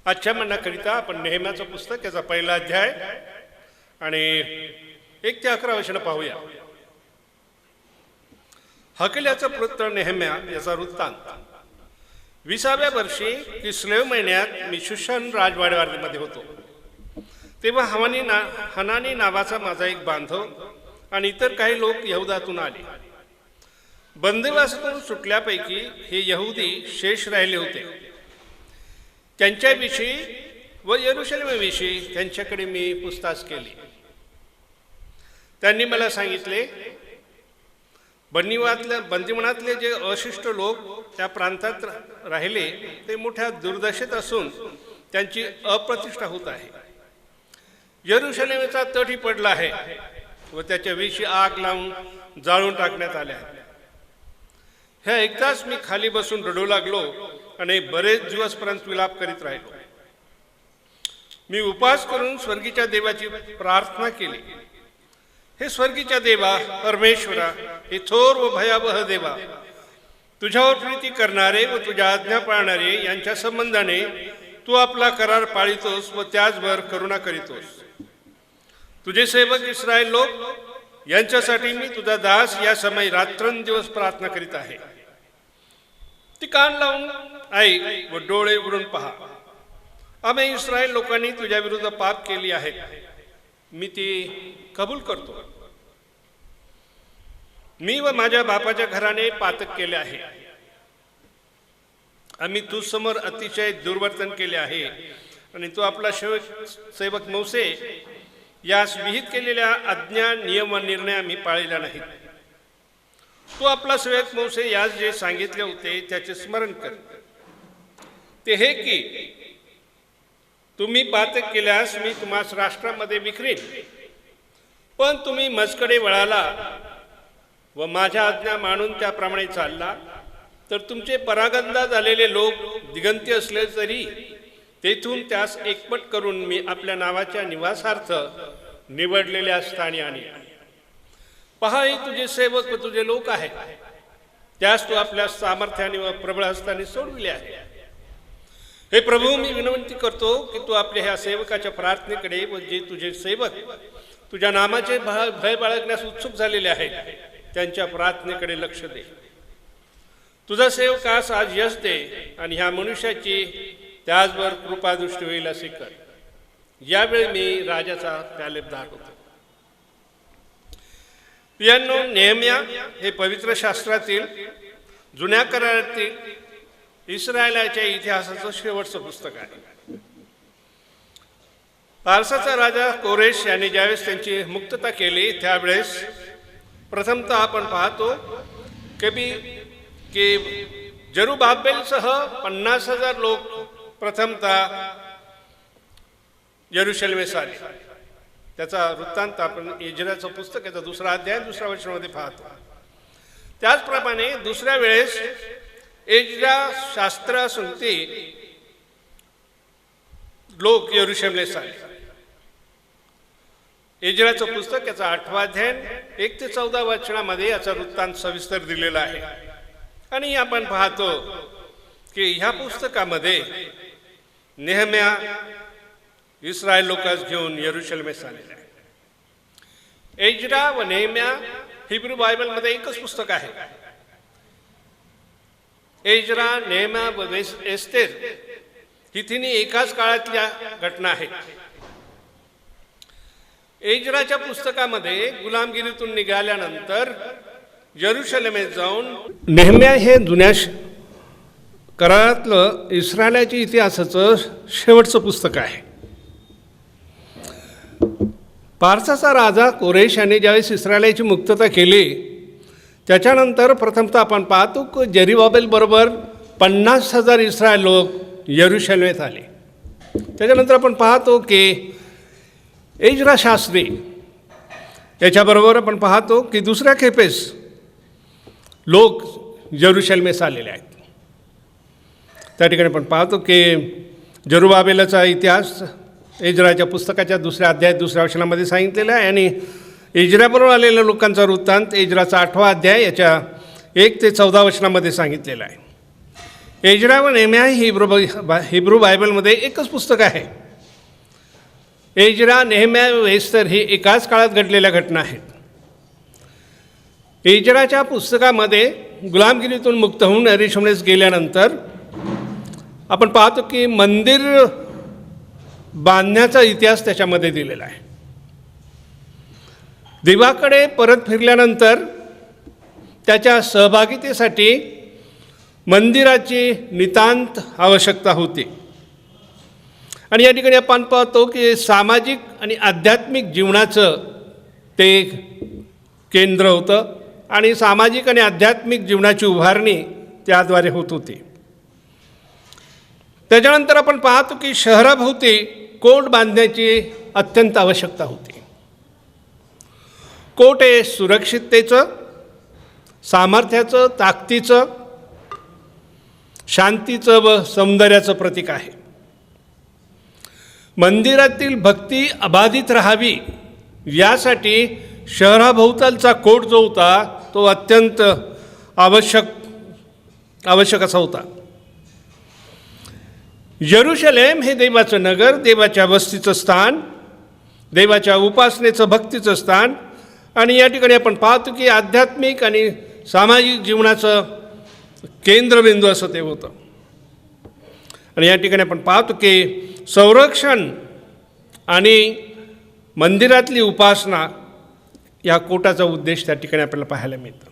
आजच्या म्हणण्याकरिता आपण नेहम्याचं पुस्तक याचा पहिला अध्याय आणि 1 ते 11 वचनं पाहूया. हकल्याचा पुत्र नेहम्या याचा वृत्तांत. 20व्या वर्षी किस्लेव महिन्यात मी शुशान राजवाड्यामध्ये होतो. तेव्हा हनानी नावाचा माझा एक बांधव आणि इतर काही लोक यहुदातून आले. बंदिवासातून सुटल्यापैकी हे यहुदी शेष राहिले होते. त्यांच्याविषयी व यरुशलेमविषयी त्यांच्याकडे मी पूछताछ केली. त्यांनी मला सांगितले, बंदिवानातले जे अशिष्ट लोक त्या प्रांतात राहिले ते मोठ्या दुर्दशेत असून त्यांची अप्रतिष्ठा होत आहे. यरुशलेमचा तटही पडला आहे व त्याच्याविषयी आग लावून जाळून टाकण्यात आले आहे. ह्या एकदाच मी खाली बसून रडू लागलो आणि बरेच दिवसपर्यंत विलाप करीत राहिलो. मी उपवास करून स्वर्गीच्या देवाची प्रार्थना केली. हे स्वर्गीच्या देवा, परमेश्वरा, हे थोर व भयावह देवा, तुझ्यावर प्रीती करणारे व तुझ्या आज्ञा पाळणारे यांच्या संबंधाने तू आपला करार पाळितोस व त्याचवर करुणा करीतोस. तुझे सेवक इस्रायल लोक यांच्यासाठी मी तुझा दास या समय रात्रंदिवस प्रार्थना करीत आहे. ती कान लावून ऐक व डोळे उघडून पहा. आम्ही इस्रायल लोकांनी तुझ्या विरुद्ध पाप केली आहे. मी ती कबूल करतो. मी व माझ्या बापाच्या घराने पातक केले आहे. आम्ही तुझसमोर अतिशय दुर्वर्तन केले आहे आणि तू आपला सेवक मौसे यास विहित केलेल्या आज्ञा, नियम व निर्णय आम्ही पाळलेला नाही. तू आपला सेवक मौसे यास जे सांगितले होते त्याचे स्मरण कर. ते हे की तुम्ही पातक केल्यास मी तुम्हास राष्ट्रामध्ये विखरीन, पण तुम्ही मजकडे वळाला व माझ्या आज्ञा मानून त्याप्रमाणे चालला तर तुमचे परागंदा झालेले लोक दिगंती असले तरी तेथून त्यास एकपट करून मी आपल्या नावाच्या निवासार्थ निवडलेल्या स्थानी आणीन. पहा, हे तुझे सेवक व तुझे लोक आहेत. त्यास तू आपल्या सामर्थ्याने व प्रबळ हस्ताने सोडविले आहे. हे प्रभू, मी विनंती करतो की तू आपल्या ह्या सेवकाच्या प्रार्थनेकडे व जे तुझे सेवक तुझ्या नामाचे भय बाळगण्यास उत्सुक झालेले आहेत त्यांच्या प्रार्थनेकडे लक्ष दे. तुझा सेवकास आज यश दे आणि ह्या मनुष्याची त्याचवर कृपादृष्टी होईल असे कर. यावेळी मी राजाचा तालेबदार होतो. प्रियांनो, नेहम्या हे पवित्र शास्त्रातील जुन्या करारातील इस्रायलाच्या इतिहासाचं शेवटचं पुस्तक आहे. पारसाचा राजा कोरेश यांनी ज्यावेळेस त्यांची मुक्तता केली त्यावेळेस प्रथमतः आपण पाहतो की जरुबाबेलसह 50,000 लोक प्रथमतः यरुशलेमेस आले. त्याचा वृत्तांत आपण एजराचं पुस्तक याचा 2रा अध्याय 2ऱ्या वचनामध्ये पाहतो. त्याचप्रमाणे दुसऱ्या वेळेस एजरा शास्त्र संगती लोक यरुशलेमेस आले. एजराचं पुस्तक याचा 8वा अध्याय 1 ते 14 वचनामध्ये याचा वृत्तांत सविस्तर दिलेला आहे. आणि आपण पाहतो की ह्या पुस्तकामध्ये नेहम्या इस्रायल लोकांस घेऊन यरुशलेमेस आलेला आहे. एजरा व नेहम्या हिब्रू बायबलमध्ये एकच पुस्तक आहे. एजरा, नेहम्या व एस्तेर ही तिन्ही एकाच काळातल्या घटना आहेत. एजराच्या पुस्तकामध्ये गुलामगिरीतून निघाल्यानंतर यरुशलेमेत जाऊन नेहम्या हे जुन्या करारातलं इस्रायलाच्या इतिहासाचं शेवटचं पुस्तक आहे. पारसाचा राजा कोरेश याने ज्यावेळेस इस्रायलाची मुक्तता केली त्याच्यानंतर प्रथमतः आपण पाहतो की जरुबाबेल बरोबर 50,000 इस्रायल लोक यरुशलेमेत आले. त्याच्यानंतर आपण पाहतो की एजरा शास्त्री याच्याबरोबर आपण पाहतो की दुसऱ्या खेपेस लोक यरुशलेमेस आलेले आहेत. त्या ठिकाणी आपण पाहतो की जरुबाबेलचा इतिहास एजराच्या पुस्तकाच्या 2ऱ्या अध्यायात 2ऱ्या वचनामध्ये सांगितलेला आहे आणि एजराबरोबर आलेल्या लोकांचा वृत्तांत एजराचा 8वा अध्याय याच्या 1 ते 14 वचनामध्ये सांगितलेला आहे. एजरा व नेहम्या ही हिब्रू बायबलमध्ये एकच पुस्तक आहे. एजरा, नेहम्या व एस्तर ही एकाच काळात घडलेल्या घटना आहेत. एजराच्या पुस्तकामध्ये गुलामगिरीतून मुक्त होऊन यरूशलेमला गेल्यानंतर आपण पाहतो की मंदिर बांधण्याचा इतिहास त्याच्यामध्ये दिलेला आहे. देवाकडे परत फिरल्यानंतर त्याच्या सहभागितेसाठी मंदिराची नितांत आवश्यकता होती. आणि या ठिकाणी आपण पाहतो की सामाजिक आणि आध्यात्मिक जीवनाचं ते केंद्र होतं आणि सामाजिक आणि आध्यात्मिक जीवनाची उभारणी त्याद्वारे होत होती. त्याच्यानंतर आपण पाहतो की शहराभोवती कोट बांधण्याची अत्यंत आवश्यकता होती. कोट हे सुरक्षिततेचं, सामर्थ्याचं, ताकदीचं, शांतीचं व सौंदर्याचं प्रतीक आहे. मंदिरातील भक्ती अबाधित राहावी यासाठी शहराभोवतालचा कोट जो होता तो अत्यंत आवश्यक असा होता. यरूशलेम हे देवाचं नगर, देवाच्या वस्तीचं स्थान, देवाच्या उपासनेचं, भक्तीचं स्थान आणि या ठिकाणी आपण पाहतो की आध्यात्मिक आणि सामाजिक जीवनाचं केंद्रबिंदू असं ते होतं. आणि या ठिकाणी आपण पाहतो की संरक्षण आणि मंदिरातली उपासना या कोटाचा उद्देश त्या ठिकाणी आपल्याला पाहायला मिळतं.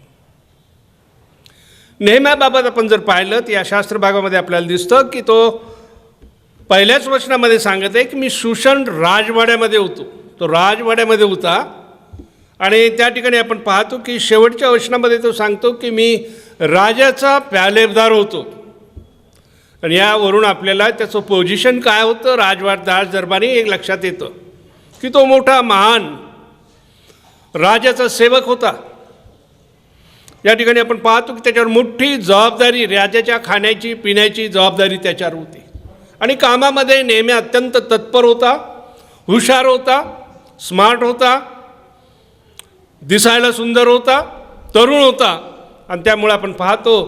नेहम्याबाबत आपण जर पाहिलं तर या शास्त्र भागामध्ये आपल्याला दिसतं की तो पहिल्याच वचनामध्ये सांगत आहे की मी शूशन राजवाड्यामध्ये होतो. तो राजवाड्यामध्ये होता आणि त्या ठिकाणी आपण पाहतो की शेवटच्या वचनामध्ये तो सांगतो की मी राजाचा प्यालेदार होतो. आणि यावरून आपल्याला त्याचं पोझिशन काय होतं राज दरबारी एक लक्षात येतं की तो मोठा महान राजाचा सेवक होता. या ठिकाणी आपण पाहतो की त्याच्यावर मोठी जबाबदारी, राजाच्या खाण्याची पिण्याची जबाबदारी त्याच्यावर होती. आणि कामामध्ये नेहमी अत्यंत तत्पर होता, हुशार होता, स्मार्ट होता, दिसायला सुंदर होता, तरुण होता आणि त्यामुळे आपण पाहतो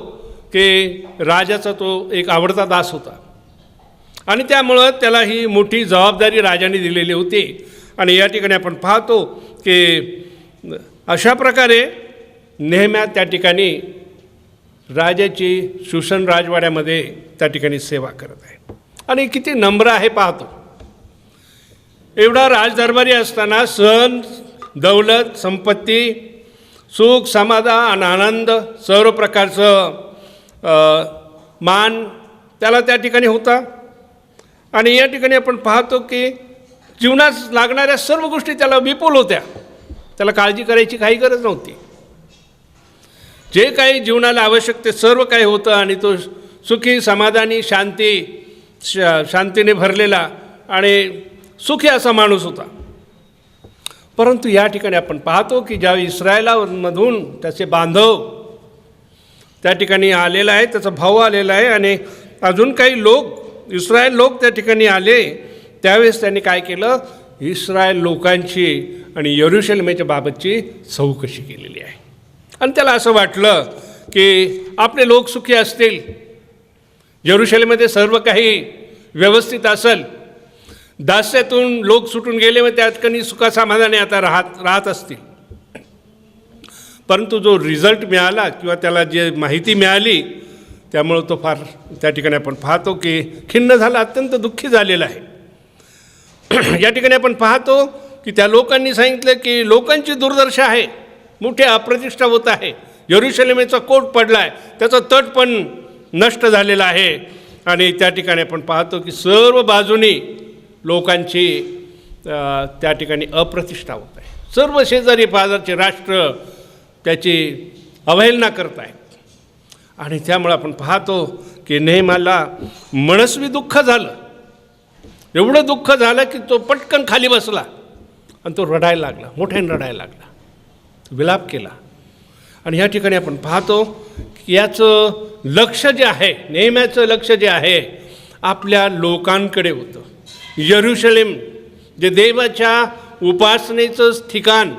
की राजाचा तो एक आवडता दास होता. आणि त्यामुळं त्याला ही मोठी जबाबदारी राजाने दिलेली होती. आणि या ठिकाणी आपण पाहतो की अशा प्रकारे नेहम्या त्या ठिकाणी राजाची शूशन राजवाड्यामध्ये त्या ठिकाणी सेवा करत आहे. आणि किती नम्र आहे पाहतो. एवढा राजदरबारी असताना सण, दौलत, संपत्ती, सुख, समाधान, आनंद, सर्व प्रकारचं मान त्याला त्या ठिकाणी होता. आणि या ठिकाणी आपण पाहतो की जीवनात लागणाऱ्या सर्व गोष्टी त्याला विपुल होत्या. त्याला काळजी करायची काही गरज नव्हती. जे काही जीवनाला आवश्यक ते सर्व काही होतं आणि तो सुखी, समाधानी, शांतीने भरलेला आणि सुखी असा माणूस होता. परंतु या ठिकाणी आपण पाहतो की ज्या इस्रायलामधून त्याचे बांधव त्या ठिकाणी आलेला आहे, त्याचा भाऊ आलेला आहे आणि अजून काही लोक, इस्रायल लोक त्या ठिकाणी आले. त्यावेळेस त्यांनी काय केलं, इस्रायल लोकांची आणि यरूशलेमेच्या बाबतची चौकशी केलेली आहे. आणि त्याला असं वाटलं की आपले लोक सुखी असतील, यरूशलेममध्ये सर्व काही व्यवस्थित असेल, दास्यातून लोक सुटून गेले व त्यात कधी सुखासमाधाने आता राहत असतील. परंतु जो रिझल्ट मिळाला किंवा त्याला जे माहिती मिळाली त्यामुळं तो फार त्या ठिकाणी आपण पाहतो की खिन्न झाला, अत्यंत दुःखी झालेला आहे. या ठिकाणी आपण पाहतो की त्या लोकांनी सांगितलं की लोकांची दुर्दशा आहे, मोठी अप्रतिष्ठा होत आहे, यरूशलेमेचा कोट पडला आहे, त्याचा तट पण नष्ट झालेला आहे. आणि त्या ठिकाणी आपण पाहतो की सर्व बाजूनी लोकांची त्या ठिकाणी अप्रतिष्ठा होत आहे. सर्व शेजारी पाजारचे राष्ट्र त्याची अवहेलना करत आहेत. आणि त्यामुळे आपण पाहतो की नेहम्याला मनस्वी दुःख झालं. एवढं दुःख झालं की तो पटकन खाली बसला आणि तो रडायला लागला, मोठ्याने रडायला लागला, विलाप केला. आणि या ठिकाणी आपण पाहतो की याचं लक्ष जे आहे, नेहम्याचं लक्ष जे आहे आपल्या लोकांकडे होतं. यरूशलेम जे देवाच्या उपासनेचं ठिकाण,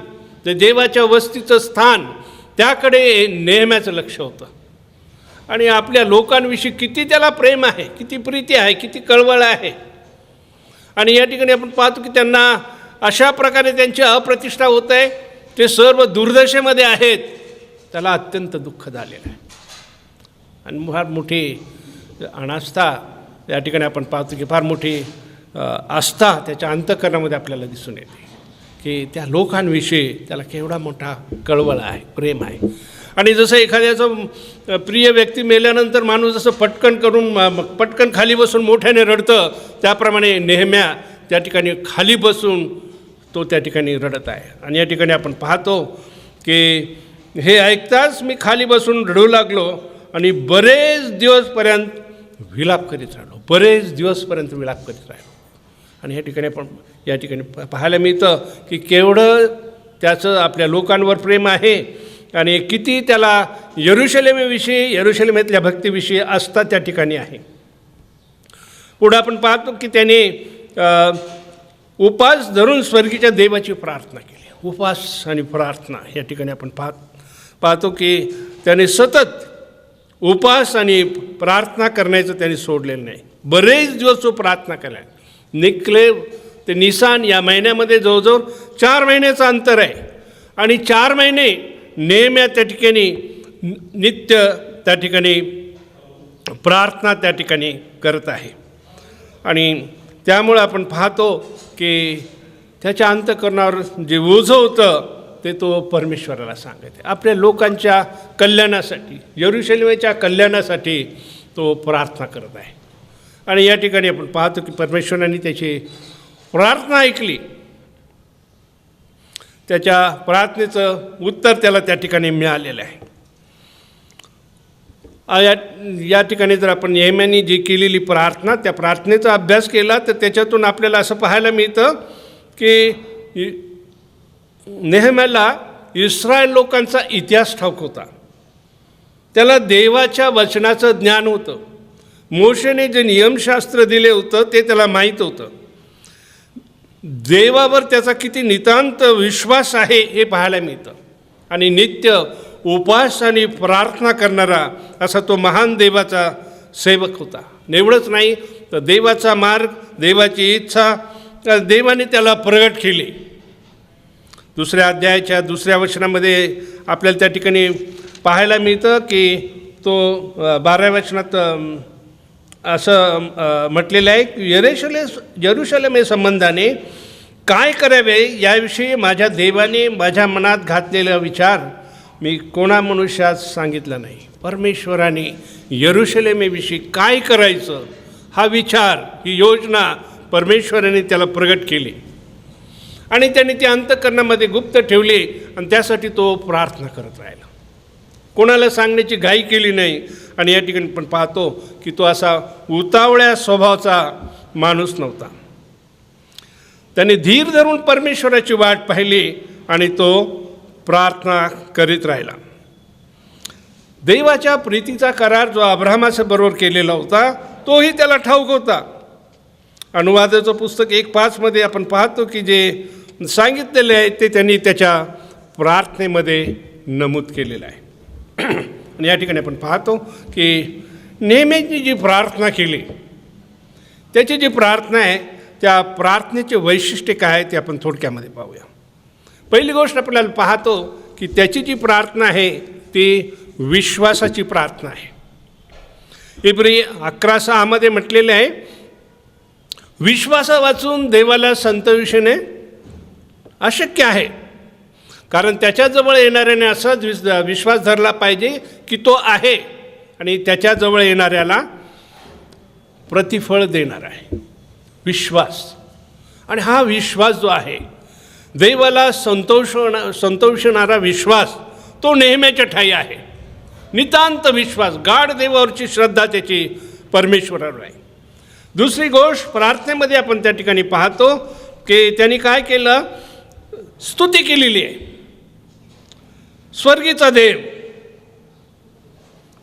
जे देवाच्या वस्तीचं स्थान, त्याकडे नेहम्याचं लक्ष होतं. आणि आपल्या लोकांविषयी किती त्याला प्रेम आहे, किती प्रीती आहे, किती कळवळ आहे. आणि या ठिकाणी आपण पाहतो की त्यांना अशा प्रकारे त्यांची अप्रतिष्ठा होत आहे, ते सर्व दुर्दशेमध्ये आहेत. त्याला अत्यंत दुःख झालेलं आहे आणि फार मोठी अनास्था या ठिकाणी आपण पाहतो की फार मोठी आस्था त्याच्या अंतःकरणामध्ये आपल्याला दिसून येते की त्या लोकांविषयी त्याला केवढा मोठा कळवळ आहे, प्रेम आहे. आणि जसं एखाद्याचं प्रिय व्यक्ती मेल्यानंतर माणूस जसं पटकन खाली बसून मोठ्याने रडतं, त्याप्रमाणे नेहम्या त्या ठिकाणी खाली बसून तो त्या ठिकाणी रडत आहे. आणि या ठिकाणी आपण पाहतो की हे ऐकताच मी खाली बसून रडू लागलो आणि बरेच दिवसपर्यंत विलाप करीत राहिलो, विलाप करीत राहिलो. आणि या ठिकाणी पाहायला मिळतं की केवढं त्याचं आपल्या लोकांवर प्रेम आहे आणि किती त्याला यरुशलेमेतल्या भक्तीविषयी आस्था त्या ठिकाणी आहे. पुढं आपण पाहतो की त्याने उपास धरून स्वर्गीच्या देवाची प्रार्थना केली. उपास आणि प्रार्थना या ठिकाणी आपण पाहतो की त्याने सतत उपास आणि प्रार्थना करण्याचं त्यांनी सोडलेलं नाही. बरेच दिवस तो प्रार्थना केला. निकलेव ते निसान या महिन्यामध्ये जवळजवळ 4 महिन्याचं अंतर आहे आणि 4 महिने नेहम्या त्या ठिकाणी नित्य त्या ठिकाणी प्रार्थना त्या ठिकाणी करत आहे. आणि त्यामुळं आपण पाहतो की त्याच्या अंतःकरणावर जे ओझं होतं ते तो परमेश्वराला सांगत आहे. आपल्या लोकांच्या कल्याणासाठी, यरुशलेमेच्या कल्याणासाठी तो प्रार्थना करत आहे. आणि या ठिकाणी आपण पाहतो की परमेश्वराने त्याची प्रार्थना ऐकली. त्याच्या प्रार्थनेचं उत्तर त्याला त्या ठिकाणी मिळालेलं आहे. या ठिकाणी जर आपण नेहम्याने जी केलेली प्रार्थना, त्या प्रार्थनेचा अभ्यास केला तर त्याच्यातून आपल्याला असं पाहायला मिळतं की नेहम्याला इस्रायल लोकांचा इतिहास ठाऊक होता. त्याला देवाच्या वचनाचं ज्ञान होतं. मोशेने जे नियमशास्त्र दिले होतं ते त्याला माहीत होतं. देवावर त्याचा किती नितांत विश्वास आहे हे पाहायला मिळतं. आणि नित्य उपास आणि प्रार्थना करणारा असा तो महान देवाचा सेवक होता. एवढंच नाही तर देवाचा मार्ग, देवाची इच्छा देवाने त्याला प्रगट केली. 2 अध्यायाच्या 2 वचनामध्ये आपल्याला त्या ठिकाणी पाहायला मिळतं की तो 12व्या वचनात असं म्हटलेलं आहे की यरुशलेमे संबंधाने काय करावे याविषयी माझ्या देवाने माझ्या मनात घातलेला विचार मी कोणा मनुष्यात सांगितला नाही. परमेश्वराने यरुशलेमेविषयी काय करायचं हा विचार, ही योजना परमेश्वराने त्याला प्रगट केली आणि त्याने ती अंतःकरणामध्ये गुप्त ठेवली आणि त्यासाठी तो प्रार्थना करत राहिला. कोणाला सांगण्याची घाई केली नाही. आणि या ठिकाणी पण पाहतो की तो असा उतावळ्या स्वभावाचा माणूस नव्हता. त्याने धीर धरून परमेश्वराची वाट पाहिली आणि तो प्रार्थना करीत राहिला. देवाच्या प्रीतीचा करार जो अब्राहमाच्या बरोबर केलेला होता तोही त्याला ठाऊक होता. अनुवादाचं पुस्तक 1:5 आपण पाहतो की जे सांगितलेले आहे ते त्यांनी त्याच्या प्रार्थनेमध्ये नमूद केलेलं आहे. आणि या ठिकाणी आपण पाहतो की नेहमीची जी प्रार्थना केली, त्याची जी प्रार्थना आहे त्या प्रार्थनेचे वैशिष्ट्य काय आहे ते आपण थोडक्यामध्ये पाहूया. पहिली गोष्ट आपल्याला पाहतो की त्याची जी प्रार्थना आहे ती विश्वासाची प्रार्थना आहे. इब्री 11:6 म्हटलेले आहे, विश्वासा वाचून देवाला संतविषणे अशक्य आहे, कारण त्याच्याजवळ येणाऱ्याने असाच विश्वास धरला पाहिजे की तो आहे आणि त्याच्याजवळ येणाऱ्याला प्रतिफळ देणार आहे. विश्वास, आणि हा विश्वास जो आहे देवाला संतोषणारा विश्वास तो नेहमीच्या ठाई आहे. नितांत विश्वास, गाढ देवावरची श्रद्धा त्याची परमेश्वरावर आहे. दुसरी गोष्ट प्रार्थनेमध्ये आपण त्या ठिकाणी पाहतो की त्यांनी काय केलं, स्तुती केलेली आहे. स्वर्गीचा देव,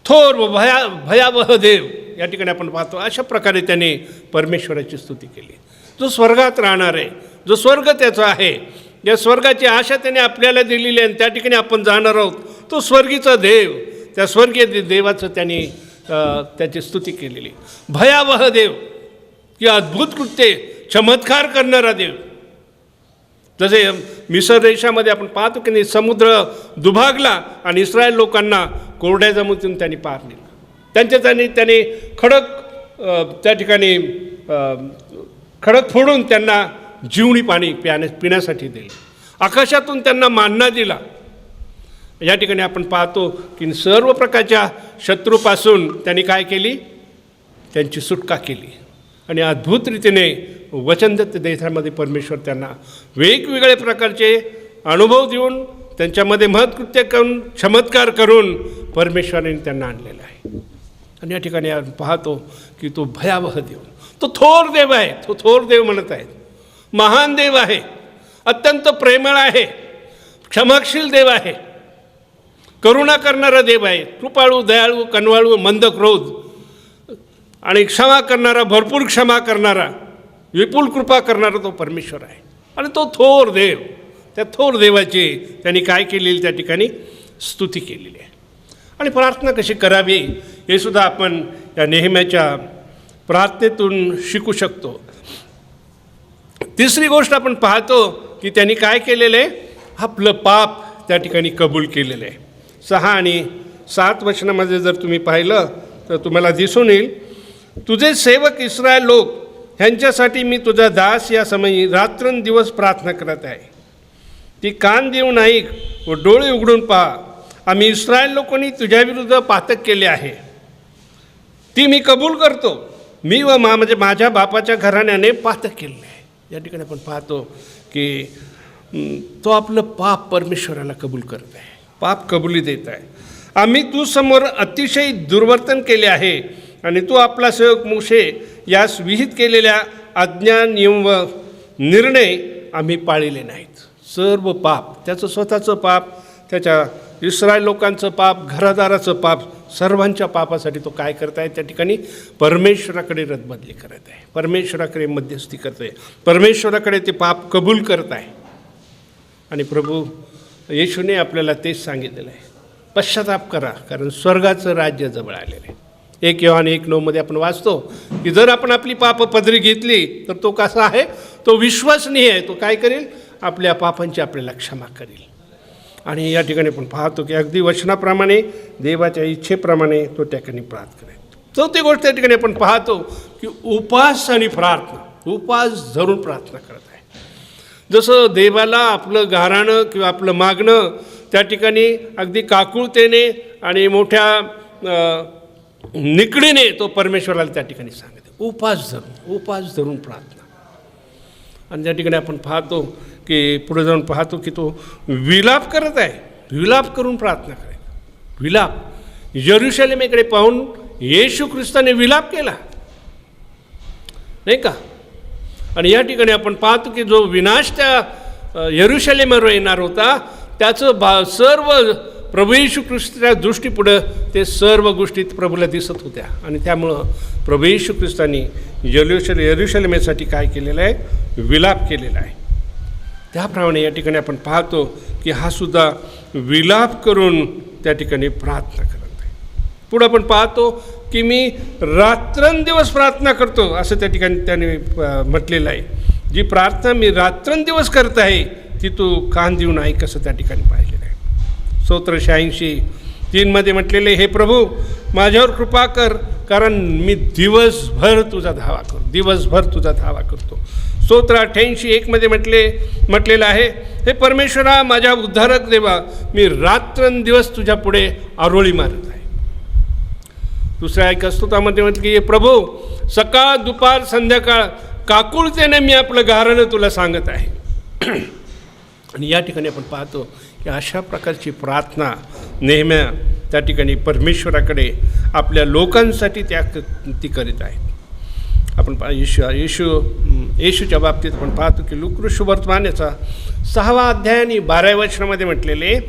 थोर व भयावह देव या ठिकाणी आपण पाहतो. अशा प्रकारे त्याने परमेश्वराची स्तुती केली. जो स्वर्गात राहणार आहे, जो स्वर्ग त्याचा आहे, या स्वर्गाची आशा त्याने आपल्याला दिलेली आहे आणि त्या ठिकाणी आपण जाणार आहोत. तो स्वर्गीचा देव त्या स्वर्गीय देवाचं त्यांनी त्याची स्तुती केलेली. भयावह देव की अद्भुत कृत्ये चमत्कार करणारा देव. जसे मिसर देशामध्ये आपण पाहतो की समुद्र दुभागला आणि इस्रायल लोकांना कोरड्या जमिनीतून त्यांनी पार नेलं. त्याने खडक त्या ठिकाणी खडक फोडून त्यांना जीवनी पाणी पिण्यासाठी दिले. आकाशातून त्यांना मान्ना दिला. या ठिकाणी आपण पाहतो की सर्व प्रकारच्या शत्रूपासून त्यांनी काय केली, त्यांची सुटका केली. आणि अद्भुत रीतीने वचनदत्त देशामध्ये परमेश्वर त्यांना वेगवेगळे प्रकारचे अनुभव देऊन त्यांच्यामध्ये महत्कृत्य करून चमत्कार करून परमेश्वराने त्यांना आणलेलं आहे. आणि या ठिकाणी आपण पाहतो की तो भयावह देव, तो थोर देव आहे. तो थोर देव म्हणत आहेत. महान देव आहे, अत्यंत प्रेमळ आहे, क्षमाशील देव आहे, करुणा करणारा देव आहे, कृपाळू, दयाळू, कनवाळू, मंद क्रोध आणि क्षमा करणारा, भरपूर क्षमा करणारा, विपुल कृपा करणारा तो परमेश्वर आहे. आणि तो थोर देव, त्या थोर देवाची त्यांनी काय केलेली, त्या ठिकाणी स्तुती केलेली आहे. आणि प्रार्थना कशी करावी हे सुद्धा आपण या नेहम्याच्या प्रार्थनेतून शिकू शकतो. तिसरी गोष्ट आपण पाहतो की त्यांनी काय केलेलं आहे, आपलं पाप त्या ठिकाणी कबूल केलेलं आहे. 6 आणि 7 वचनामध्ये जर तुम्ही पाहिलं तर तुम्हाला दिसून येईल, तुझे सेवक इस्रायल लोक ह्यांच्यासाठी मी तुझा दास या समयी रात्रंदिवस प्रार्थना करत आहे. ती कान देऊन ऐक व डोळे उघडून पहा. आम्ही इस्रायल लोकांनी तुझ्याविरुद्ध पातक केले आहे, ती मी कबूल करतो. मी व म्हणजे माझ्या बापाच्या घराण्याने पातक केले आहे. या ठिकाणी आपण पाहतो की तो आपलं पाप परमेश्वराला कबूल करत आहे, पाप कबुली देत आहे. आम्ही तू समोर अतिशय दुर्वर्तन केले आहे आणि तू आपला सेवक मोशे यास विहित केलेल्या आज्ञा, नियम व निर्णय आम्ही पाळले नाहीत. सर्व पाप, त्याचं स्वतःचं पाप, त्याच्या इस्रायल लोकांचं पाप, घरादाराचं पाप, सर्वांच्या पापासाठी तो काय करत आहे, त्या ठिकाणी परमेश्वराकडे रदबदली करत आहे, परमेश्वराकडे मध्यस्थी करत आहे, परमेश्वराकडे ते पाप कबूल करत आहे. आणि प्रभू येशूने आपल्याला तेच सांगितलेलं आहे, पश्चाताप करा कारण स्वर्गाचं राज्य जवळ आलेलं आहे. 1 योहान 1:9 आपण वाचतो की जर आपण आपली पाप पदरी घेतली तर तो कसा आहे, तो विश्वसनीय आहे. तो काय करेल, आपल्या पापांची आपल्याला क्षमा करेल. आणि या ठिकाणी आपण पाहतो की अगदी वचनाप्रमाणे, देवाच्या इच्छेप्रमाणे तो त्या ठिकाणी प्रार्थना करेल. चौथी गोष्ट त्या ठिकाणी आपण पाहतो की उपास आणि प्रार्थना, उपास धरून प्रार्थना करत आहे. जसं देवाला आपलं गाऱ्हाणं किंवा आपलं मागणं त्या ठिकाणी अगदी काकुळतेने आणि मोठ्या निकडीने तो परमेश्वराला त्या ठिकाणी सांगत आहे. उपास धरून प्रार्थना. आणि त्या ठिकाणी आपण पाहतो की पुढे जाऊन पाहतो की तो विलाप करत आहे, विलाप करून प्रार्थना करायची. विलाप यरुशलेमेकडे पाहून येशू ख्रिस्ताने विलाप केला नाही का. आणि या ठिकाणी आपण पाहतो की जो विनाश त्या यरुशलेमवर येणार होता त्याचं सर्व प्रभू येशू ख्रिस्ताच्या दृष्टीपुढं ते सर्व गोष्टी प्रभूला दिसत होत्या. आणि त्यामुळं प्रभू येशू ख्रिस्तानी यरुशलेमेसाठी काय केलेलं आहे, विलाप केलेला आहे. त्याप्रमाणे या ठिकाणी आपण पाहतो की हा सुद्धा विलाप करून त्या ठिकाणी प्रार्थना करत आहे. पुढं आपण पाहतो की मी रात्रंदिवस प्रार्थना करतो असं त्या ठिकाणी त्याने म्हटलेलं आहे. जी प्रार्थना मी रात्रंदिवस करत आहे ती तू कान देऊन ऐक असं त्या ठिकाणी पाहिलेलं आहे. स्तोत्र 86:3 म्हटलेले, हे प्रभू माझ्यावर कृपा कर कारण मी दिवसभर तुझा धावा करतो. स्तोत्र 88:1 म्हटलेलं आहे, हे परमेश्वरा माझ्या उद्धारक देवा मी रात्रंदिवस तुझ्या पुढे आरोळी मारत आहे. दुसऱ्या एका स्तोत्रामध्ये म्हटलं की प्रभू सकाळ दुपार संध्याकाळ काकुळतेने मी आपलं गाऱ्हाणं तुला सांगत आहे. आणि या ठिकाणी आपण पाहतो की अशा प्रकारची प्रार्थना नेहम्या त्या ठिकाणी परमेश्वराकडे आपल्या लोकांसाठी ती करीत आहे. आपण येशूच्या बाबतीत आपण पाहतो की लूका शुभवर्तमानाचा 6वा अध्याय आणि 12व्या वचनामध्ये म्हटलेले,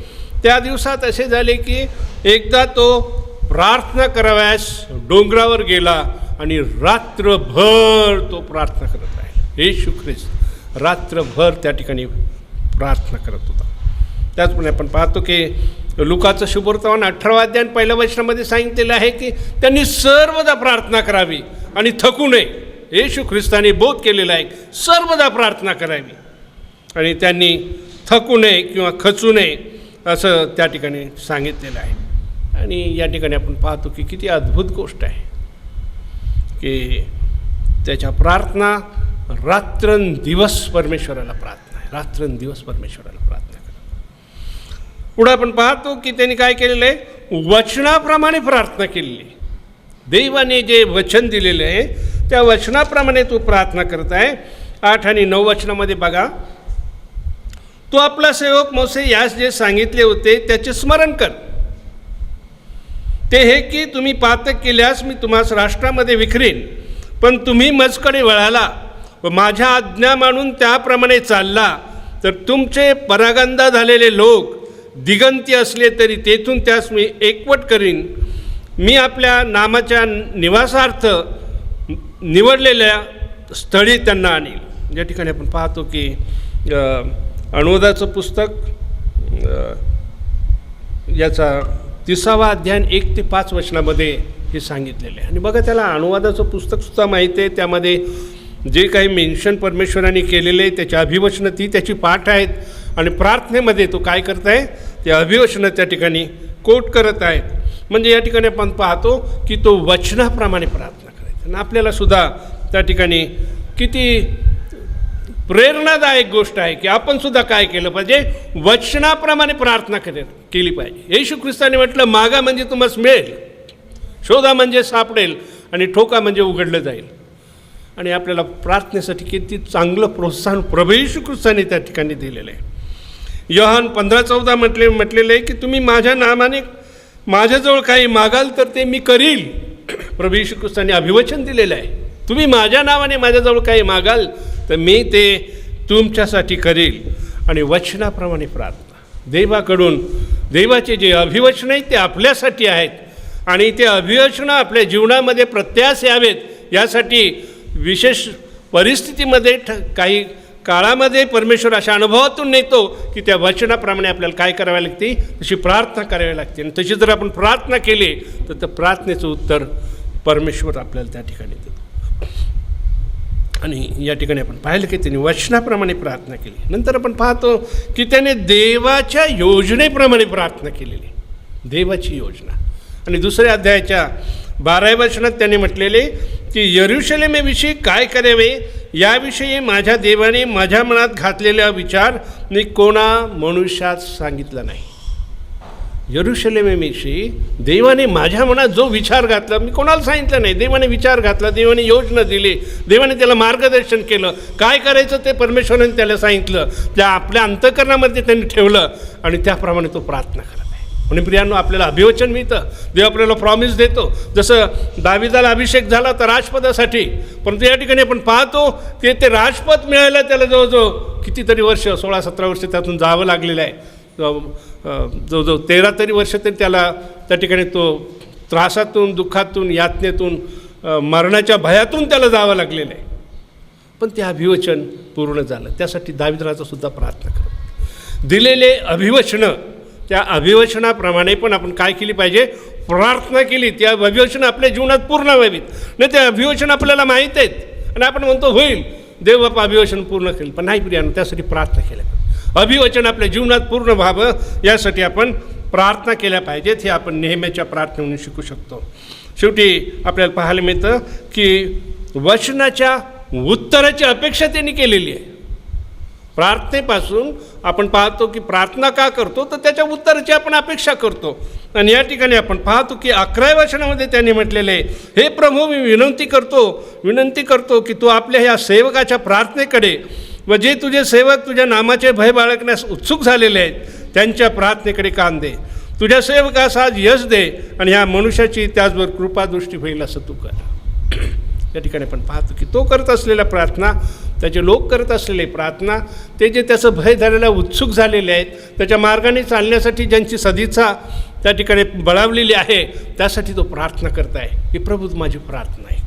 त्या दिवसात असे झाले की एकदा तो प्रार्थना कराव्यास डोंगरावर गेला आणि रात्रभर तो प्रार्थना करत राहिला. येशू ख्रिस्त रात्रभर त्या ठिकाणी प्रार्थना करत होता. त्याचप्रमाणे आपण पाहतो की लुकाचं शुभवर्तमान 18 अध्याय 1 वचनामध्ये सांगितलेलं आहे की त्यांनी सर्वदा प्रार्थना करावी आणि थकू नये. येशू ख्रिस्ताने बोध केलेला आहे सर्वदा प्रार्थना करावी आणि त्यांनी थकू नये किंवा खचू नये असं त्या ठिकाणी सांगितलेलं आहे. आणि या ठिकाणी आपण पाहतो की किती अद्भुत गोष्ट आहे की त्याच्या प्रार्थना रात्रंदिवस परमेश्वराला प्रार्थना आहे, रात्रंदिवस परमेश्वराला प्रार्थना करा. पुढे आपण पाहतो की त्यांनी काय केलेलं आहे, वचनाप्रमाणे प्रार्थना केलेली आहे. देवाने जे वचन दिलेलं आहे त्या वचनाप्रमाणे तू प्रार्थना करत आहे. 8 आणि 9 वचनामध्ये बघा, तो आपला सेवक मोसे यास जे सांगितले होते त्याचे स्मरण कर. ते हे की तुम्ही पातक केल्यास मी तुम्हास राष्ट्रामध्ये विखरीन, पण तुम्ही मजकडे वळाला व माझ्या आज्ञा मानून त्याप्रमाणे चालला तर तुमचे परागंदा झालेले लोक दिगंती असले तरी तेथून त्यास मी एकवट करीन. मी आपल्या नामाच्या निवासार्थ निवडलेल्या स्थळी त्यांना आणील. या ठिकाणी आपण पाहतो की अनुवादाचं पुस्तक याचा 30वा अध्याय 1 ते 5 वचनामध्ये हे सांगितलेलं आहे. आणि बघा त्याला अनुवादाचं पुस्तकसुद्धा माहिती आहे, त्यामध्ये जे काही मेन्शन परमेश्वराने केलेले आहे त्याची अभिवचनं ती त्याची पाठ आहेत आणि प्रार्थनेमध्ये तो काय करत आहे ते अभिवचनं त्या ठिकाणी कोट करत आहेत. म्हणजे या ठिकाणी आपण पाहतो की तो वचनाप्रमाणे प्रार्थना करायचा. आणि आपल्यालासुद्धा त्या ठिकाणी किती प्रेरणादायक गोष्ट आहे की आपण सुद्धा काय केलं पाहिजे, वचनाप्रमाणे प्रार्थना केली पाहिजे. येशू ख्रिस्ताने म्हटलं, मागा म्हणजे तुम्हाला मिळेल, शोधा म्हणजे सापडेल आणि ठोका म्हणजे उघडलं जाईल. आणि आपल्याला प्रार्थनेसाठी किती चांगलं प्रोत्साहन प्रभू येशू ख्रिस्ताने त्या ठिकाणी दिलेलं आहे. योहान 15:14 म्हटलेलं आहे की तुम्ही माझ्या नामाने माझ्याजवळ काही मागाल तर ते मी करील. प्रभू येशू ख्रिस्ताने अभिवचन दिलेलं आहे, तुम्ही माझ्या नावाने माझ्याजवळ काही मागाल तर मी ते तुमच्यासाठी करील. आणि वचनाप्रमाणे प्रार्थना देवाकडून, देवाचे जे अभिवचन आहेत ते आपल्यासाठी आहेत आणि ते अभिवचनं आपल्या जीवनामध्ये प्रत्यास यावेत यासाठी विशेष परिस्थितीमध्ये काही काळामध्ये परमेश्वर अशा अनुभवातून नेतो की त्या वचनाप्रमाणे आपल्याला काय करावे लागते, तशी प्रार्थना करावी लागते. आणि तशी जर आपण प्रार्थना केली तर त्या प्रार्थनेचं उत्तर परमेश्वर आपल्याला त्या ठिकाणी देतो. आणि या ठिकाणी आपण पाहिलं की त्यांनी वचनाप्रमाणे प्रार्थना केली. नंतर आपण पाहतो की त्याने देवाच्या योजनेप्रमाणे प्रार्थना केलेली, देवाची योजना. आणि 2 अध्यायाच्या 12व्या वचनात त्याने म्हटलेले की यरूशलेमेविषयी काय करावे याविषयी माझ्या देवाने माझ्या मनात घातलेला विचार मी कोणा मनुष्यात सांगितला नाही. यरूशलेमेविषयी देवाने माझ्या मनात जो विचार घातला मी कोणाला सांगितलं नाही. देवाने विचार घातला, देवाने योजना दिली, देवाने त्याला मार्गदर्शन केलं, काय करायचं ते परमेश्वराने त्याला सांगितलं, त्या आपल्या अंतःकरणामध्ये त्यांनी ठेवलं आणि त्याप्रमाणे तो प्रार्थना करत आहे. आणि प्रियांनो, आपल्याला अभिवचन मिळतं, देव आपल्याला प्रॉमिस देतो. जसं दाविदाला अभिषेक झाला तर राजपदासाठी, परंतु या ठिकाणी आपण पाहतो ते राजपद मिळायला त्याला जवळजवळ कितीतरी वर्ष, 16-17 वर्ष त्यातून जावं लागलेलं आहे. जवळजवळ 13 तरी वर्ष तरी त्याला त्या ठिकाणी तो त्रासातून, दुःखातून, यातनेतून, मरणाच्या भयातून त्याला जावं लागलेलं आहे. पण ते अभिवचन पूर्ण झालं. त्यासाठी दावीद राजासुद्धा प्रार्थना करत दिलेले अभिवचनं, त्या अभिवचनाप्रमाणे पण आपण काय केली पाहिजे, प्रार्थना केली. त्या अभिवचनं आपल्या जीवनात पूर्ण व्हावीत. नाही ते अभिवचन आपल्याला माहीत आहेत आणि आपण म्हणतो होईल, देव बापा अभिवचन पूर्ण केलं, पण नाही प्रियानं, त्यासाठी प्रार्थना केल्या पाहिजे. अभिवचन आपल्या जीवनात पूर्ण व्हावं यासाठी आपण प्रार्थना केल्या पाहिजेत. हे आपण नेहमीच्या प्रार्थनेतून शिकू शकतो. शेवटी आपल्याला पाहायला मिळतं की वचनाच्या उत्तराची अपेक्षा त्यांनी केलेली आहे. प्रार्थनेपासून आपण पाहतो की प्रार्थना का करतो, तर त्याच्या उत्तराची आपण अपेक्षा करतो. आणि या ठिकाणी आपण पाहतो की 11व्या वचनामध्ये त्यांनी म्हटलेलं आहे, हे प्रभू मी विनंती करतो की तू आपल्या ह्या सेवकाच्या प्रार्थनेकडे व जे तुझे सेवक तुझ्या नामाचे भय बाळगण्यास उत्सुक झालेले आहेत त्यांच्या प्रार्थनेकडे कान दे. तुझ्या सेवकास आज यश दे आणि ह्या मनुष्याची त्याचबरोबर कृपादृष्टी होईल असं तू कर. या ठिकाणी आपण पाहतो की तो करत असलेल्या प्रार्थना, त्याचे लोक करत असलेले प्रार्थना, ते जे त्याचं भय धरायला उत्सुक झालेले आहेत, त्याच्या मार्गाने चालण्यासाठी ज्यांची सदिच्छा त्या ठिकाणी बळावलेली आहे, त्यासाठी तो प्रार्थना करत आहे की प्रभू माझी प्रार्थना आहे.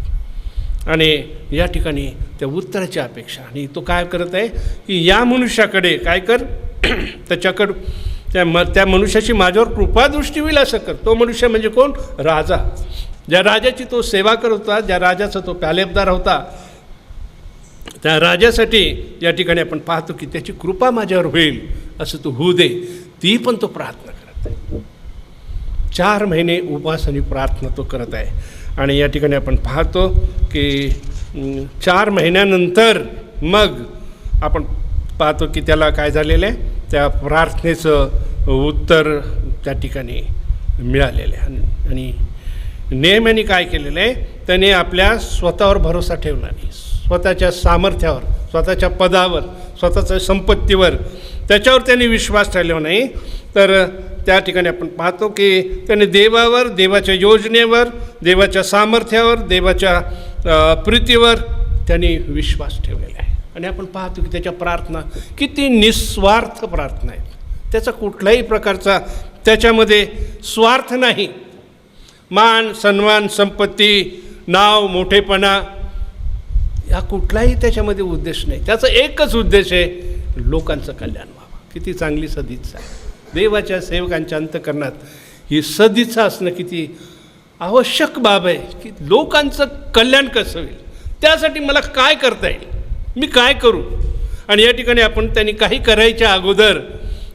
आणि या ठिकाणी त्या उत्तराची अपेक्षा. आणि तो काय करत आहे की या मनुष्याकडे काय कर, त्या मनुष्याची माझ्यावर कृपादृष्टी होईल असं कर. तो मनुष्य म्हणजे कोण? राजा. ज्या राजाची तो सेवा करत होता, ज्या राजाचा तो प्यालेबदार होता, त्या राजासाठी या ठिकाणी आपण पाहतो की त्याची कृपा माझ्यावर होईल असं तो होऊ दे. ती पण तो प्रार्थना करत आहे. 4 महिने उपवास आणि प्रार्थना तो करत आहे. आणि या ठिकाणी आपण पाहतो की 4 महिन्यानंतर मग आपण पाहतो की त्याला काय झालेलं आहे, त्या प्रार्थनेचं उत्तर त्या ठिकाणी मिळालेलं आहे. आणि नेहमीने काय केलेलं आहे, त्याने आपल्या स्वतःवर भरोसा ठेवला नाही, स्वतःच्या सामर्थ्यावर, स्वतःच्या पदावर, स्वतःच्या संपत्तीवर, त्याच्यावर त्यांनी विश्वास ठेवला नाही. तर त्या ठिकाणी आपण पाहतो की त्याने देवावर, देवाच्या योजनेवर, देवाच्या सामर्थ्यावर, देवाच्या प्रीतीवर त्यांनी विश्वास ठेवलेला आहे. आणि आपण पाहतो की त्याच्या प्रार्थना किती निस्वार्थ प्रार्थना आहेत. त्याचा कुठल्याही प्रकारचा त्याच्यामध्ये स्वार्थ नाही. मान, सन्मान, संपत्ती, नाव, मोठेपणा या कुठलाही त्याच्यामध्ये उद्देश नाही. त्याचा एकच उद्देश आहे, लोकांचं कल्याण व्हावं. किती चांगली सदिच्छा आहे. देवाच्या सेवकांच्या अंतःकरणात ही सदिच्छा असणं किती आवश्यक बाब आहे की लोकांचं कल्याण कसं होईल, त्यासाठी मला काय करता येईल, मी काय करू. आणि या ठिकाणी आपण त्यांनी काही करायच्या अगोदर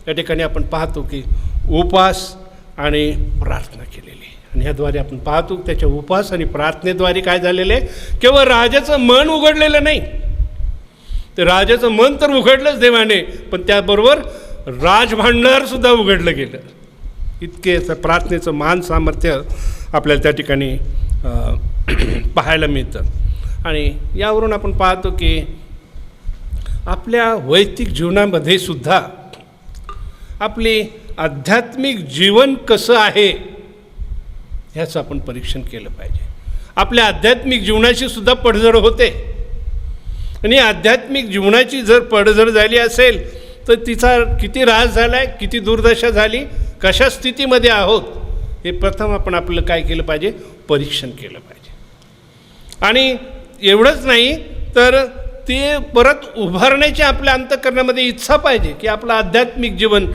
या ठिकाणी आपण पाहतो की उपवास आणि प्रार्थना केलेली. आणि ह्याद्वारे आपण पाहतो त्याच्या उपवास आणि प्रार्थनेद्वारे काय झालेलं आहे, केवळ राजाचं मन उघडलेलं नाही, तर राजाचं मन तर उघडलंच देवाने, पण त्याबरोबर राजभांडारसुद्धा उघडलं गेलं. इतके प्रार्थनेचं मान सामर्थ्य आपल्याला त्या ठिकाणी पाहायला मिळतं. आणि यावरून आपण पाहतो की आपल्या वैयक्तिक जीवनामध्ये सुद्धा आपली आध्यात्मिक जीवन कसं आहे ह्याचं आपण परीक्षण केलं पाहिजे. आपल्या आध्यात्मिक जीवनाची सुद्धा पडझड होते. आणि आध्यात्मिक जीवनाची जर पडझड झाली असेल तर तिचा किती ऱ्हास झाला आहे, किती दुर्दशा झाली, कशा स्थितीमध्ये आहोत, हे प्रथम आपण आपलं काय केलं पाहिजे, परीक्षण केलं पाहिजे. आणि एवढंच नाही तर ते परत उभारण्याची आपल्या अंतःकरणामध्ये इच्छा पाहिजे की आपलं आध्यात्मिक जीवन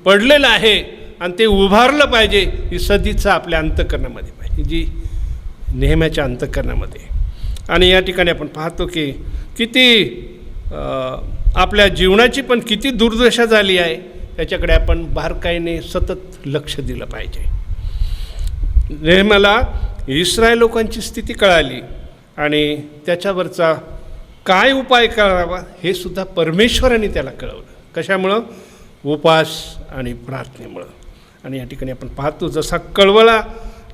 पडलेलं आहे आणि ते उभारलं पाहिजे. ही सदिच्छा आपल्या अंतःकरणामध्ये पाहिजे, जी नेहमीच्या अंतःकरणामध्ये. आणि या ठिकाणी आपण पाहतो की किती आपल्या जीवनाची पण किती दुर्दशा झाली आहे, त्याच्याकडे आपण बारकाईने सतत लक्ष दिलं पाहिजे. नेहमीला इस्रायल लोकांची स्थिती कळाली आणि त्याच्यावरचा काय उपाय करावा हे सुद्धा परमेश्वराने त्याला कळवलं. कशामुळं? उपवास आणि प्रार्थनेमुळं. आणि या ठिकाणी आपण पाहतो जसा कळवळा,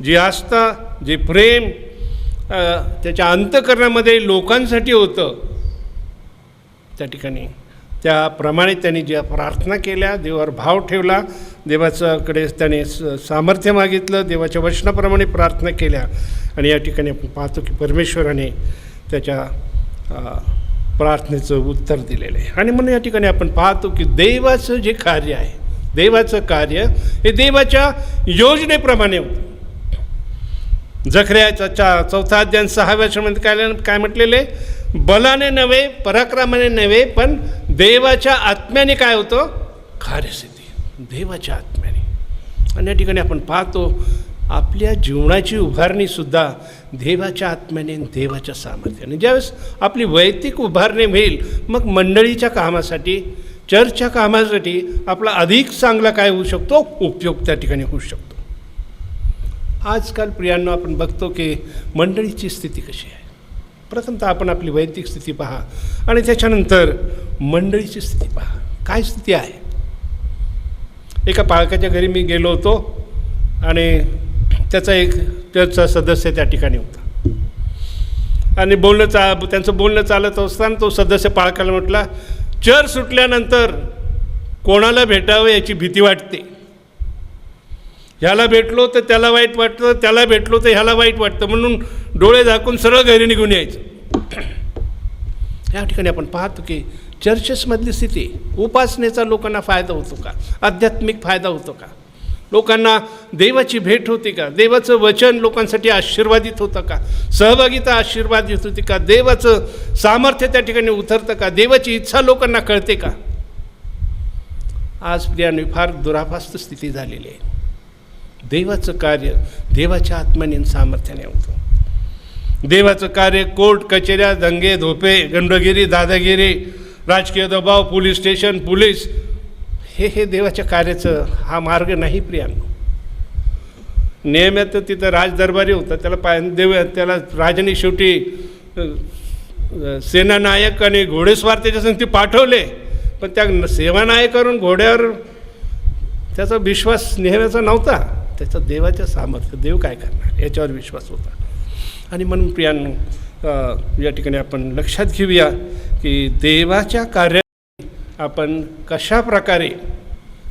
जी आस्था, जे प्रेम त्याच्या अंतःकरणामध्ये लोकांसाठी होतं, त्या ठिकाणी त्याप्रमाणे त्यांनी ज्या प्रार्थना केल्या, देवावर भाव ठेवला, देवाच्याकडे त्याने सामर्थ्य मागितलं, देवाच्या वचनाप्रमाणे प्रार्थना केल्या. आणि या ठिकाणी आपण पाहतो की परमेश्वराने त्याच्या प्रार्थनेचं उत्तर दिलेलं आहे. आणि म्हणून या ठिकाणी आपण पाहतो की देवाचं जे कार्य आहे, देवाचं कार्य हे देवाच्या योजनेप्रमाणे होतं. जकर्याचा 4 अध्याय 6व्या वचनामध्ये काय म्हटलेलं आहे, बलाने नव्हे, पराक्रमाने नव्हे, पण देवाच्या आत्म्याने काय होतं, कार्यसिद्धी, देवाच्या आत्म्याने. आणि या ठिकाणी आपण पाहतो आपल्या जीवनाची उभारणीसुद्धा देवाच्या आत्म्याने, देवाच्या सामर्थ्याने. ज्यावेळेस आपली वैयक्तिक उभारणी होईल, मग मंडळीच्या कामासाठी, चर्चच्या कामासाठी आपला अधिक चांगला काय होऊ शकतो, उपयोग त्या ठिकाणी होऊ शकतो. आजकाल प्रियांनो आपण बघतो की मंडळीची स्थिती कशी आहे. प्रथमतः आपण आपली वैयक्तिक स्थिती पहा आणि त्याच्यानंतर मंडळीची स्थिती पहा. काय स्थिती आहे? एका पालकाच्या घरी मी गेलो होतो आणि त्याचा एक चर्चचा सदस्य त्या ठिकाणी होता. आणि त्यांचं बोलणं चालत असताना तो सदस्य पालकाला म्हटला, चर्च सुटल्यानंतर कोणाला भेटावं याची भीती वाटते. ह्याला भेटलो तर त्याला वाईट वाटतं, त्याला भेटलो तर ह्याला वाईट वाटतं, म्हणून डोळे झाकून सरळ घरी निघून यायचं. या ठिकाणी आपण पाहतो की चर्चेसमधली स्थिती, उपासनेचा लोकांना फायदा होतो का, आध्यात्मिक फायदा होतो का, लोकांना देवाची भेट होती का, देवाचं वचन लोकांसाठी आशीर्वादित होतं का, सहभागिता आशीर्वादित होती का, देवाचं सामर्थ्य त्या ठिकाणी उतरतं का, देवाची इच्छा लोकांना कळते का. आज प्रियांनो फार दुरापास्त स्थिती झालेली आहे. देवाचं कार्य देवाच्या आत्म्याने आणि सामर्थ्याने होतं. देवाचं कार्य कोर्ट कचेऱ्या, दंगे धोपे, गंडगिरी, दादागिरी, राजकीय दबाव, पोलीस स्टेशन, पोलीस, हे देवाच्या कार्याचं हा मार्ग नाही प्रियांनो. नेहमीच तिथं राजदरबारी होता, त्याला राजाने शेवटी सेनानायक आणि घोडेस्वार त्याच्यासंग ते पाठवले, पण त्या सेवानायकावरून घोड्यावर त्याचा विश्वास नेहमीचा नव्हता. त्याचा देवाच्या सामर्थ्य, देव काय करणार याच्यावर विश्वास होता. आणि म्हणून प्रियांनो या ठिकाणी आपण लक्षात घेऊया की देवाच्या कार्यात आपण कशा प्रकारे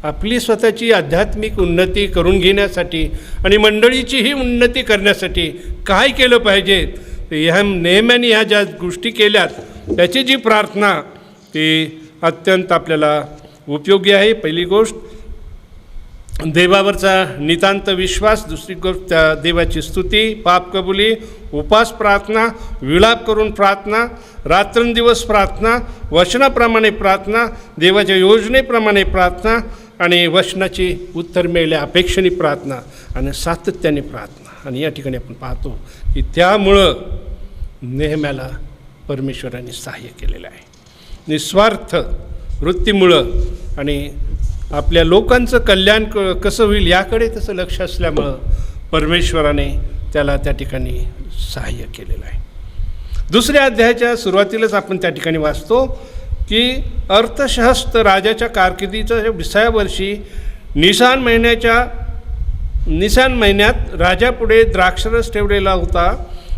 आपली स्वतःची आध्यात्मिक उन्नती करून घेण्यासाठी आणि मंडळीचीही उन्नती करण्यासाठी काय केलं पाहिजे. ह्या नेहमीने ह्या ज्या गोष्टी केल्यात त्याची जी प्रार्थना ती अत्यंत आपल्याला उपयोगी आहे. पहिली गोष्ट देवावरचा नितांत विश्वास, दुसरी गोष्ट त्या देवाची स्तुती, पाप कबुली, उपास प्रार्थना, विलाप करून प्रार्थना, रात्रंदिवस प्रार्थना, वचनाप्रमाणे प्रार्थना, देवाच्या योजनेप्रमाणे प्रार्थना आणि वचनाची उत्तर मिळाल्या अपेक्षेने प्रार्थना आणि सातत्याने प्रार्थना. आणि या ठिकाणी आपण पाहतो की त्यामुळं नेहम्याला परमेश्वराने सहाय्य केलेलं आहे. निस्वार्थ वृत्तीमुळं आणि आपल्या लोकांचं कल्याण कसं होईल याकडे तसं लक्ष असल्यामुळं परमेश्वराने त्याला त्या ठिकाणी सहाय्य केलेलं आहे. दुसऱ्या अध्यायाच्या सुरुवातीलाच आपण त्या ठिकाणी वाचतो की अर्थशास्त्र राजाच्या कारकिर्दीच्या 20व्या वर्षी निसान महिन्यात राजापुढे द्राक्षरस ठेवलेला होता,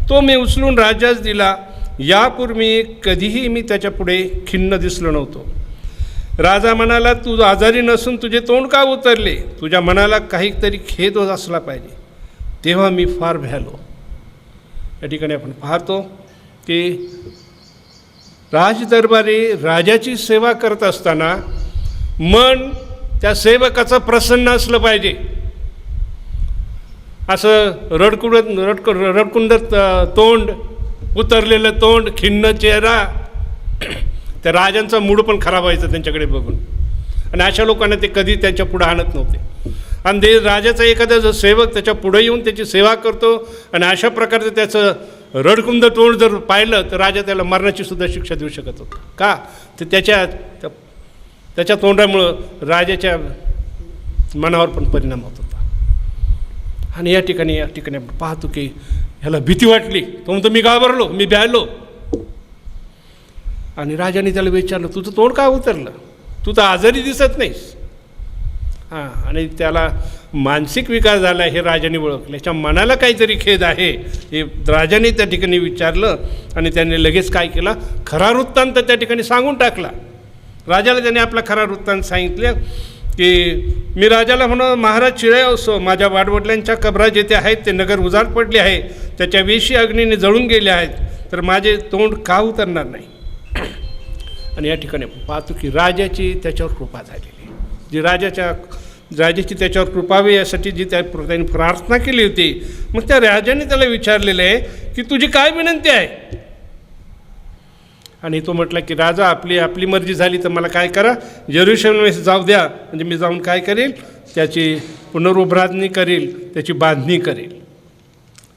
तो मी उचलून राजास दिला. यापूर्वी कधीही मी त्याच्यापुढे खिन्न दिसलो नव्हतो. राजा म्हणाला, तू आजारी नसून तुझे तोंड का उतरले? तुझ्या मनाला काहीतरी खेद असला पाहिजे. तेव्हा मी फार भ्यालो. या ठिकाणी आपण पाहतो की राजदरबारी राजाची सेवा करत असताना मन त्या सेवकाचं प्रसन्न असलं पाहिजे. असं रडकुंड तोंड, उतरलेलं तोंड, खिन्न चेहरा, त्या राजांचा मूड पण खराब व्हायचा त्यांच्याकडे बघून. आणि अशा लोकांना ते कधी त्यांच्या पुढं आणत नव्हते. आणि राजाचा एखादा जो सेवक त्याच्या पुढे येऊन त्याची सेवा करतो आणि अशा प्रकारचं त्याचं रडकुंद तोंड जर पाहिलं तर राजा त्याला मरणाची सुद्धा शिक्षा देऊ शकत होता. का तर त्याच्या तोंडामुळं राजाच्या मनावर पण परिणाम होत होता. आणि या ठिकाणी आपण पाहतो की ह्याला भीती वाटली. तो म्हणतो, मी घाबरलो, मी भ्यालो. आणि राजाने त्याला विचारलं, तुझं तोंड का उतरलं? तू तर आजारी दिसत नाहीस. आणि त्याला मानसिक विकार झाला हे राजाने ओळखलं. त्याच्या मनाला काहीतरी खेद आहे हे राजाने त्या ठिकाणी विचारलं. आणि त्याने लगेच काय केला, खरा वृत्तांत त्या ठिकाणी सांगून टाकला. राजाला त्याने आपला खरा वृत्तांत सांगितलं की मी राजाला म्हणून, महाराज शिराय असो, माझ्या वाडवडिलांच्या कबरा जेथे आहेत ते नगर उजाड पडले आहे, त्याच्या वेशी अग्नीने जळून गेले आहेत, तर माझे तोंड का उतरणार नाही? आणि या ठिकाणी पाहतो की राजाची त्याच्यावर कृपा झालेली. जी राजाची त्याच्यावर कृपा व्हावी यासाठी जी त्याने प्रार्थना केली होती, मग त्या राजाने त्याला विचारलेलं आहे की तुझी काय विनंती आहे? आणि तो म्हटला की राजा, आपली मर्जी झाली तर मला काय करा, जेरुसलेम जाऊ द्या, म्हणजे मी जाऊन काय करेल, त्याची पुनरुभारणी करेल, त्याची बांधणी करेल.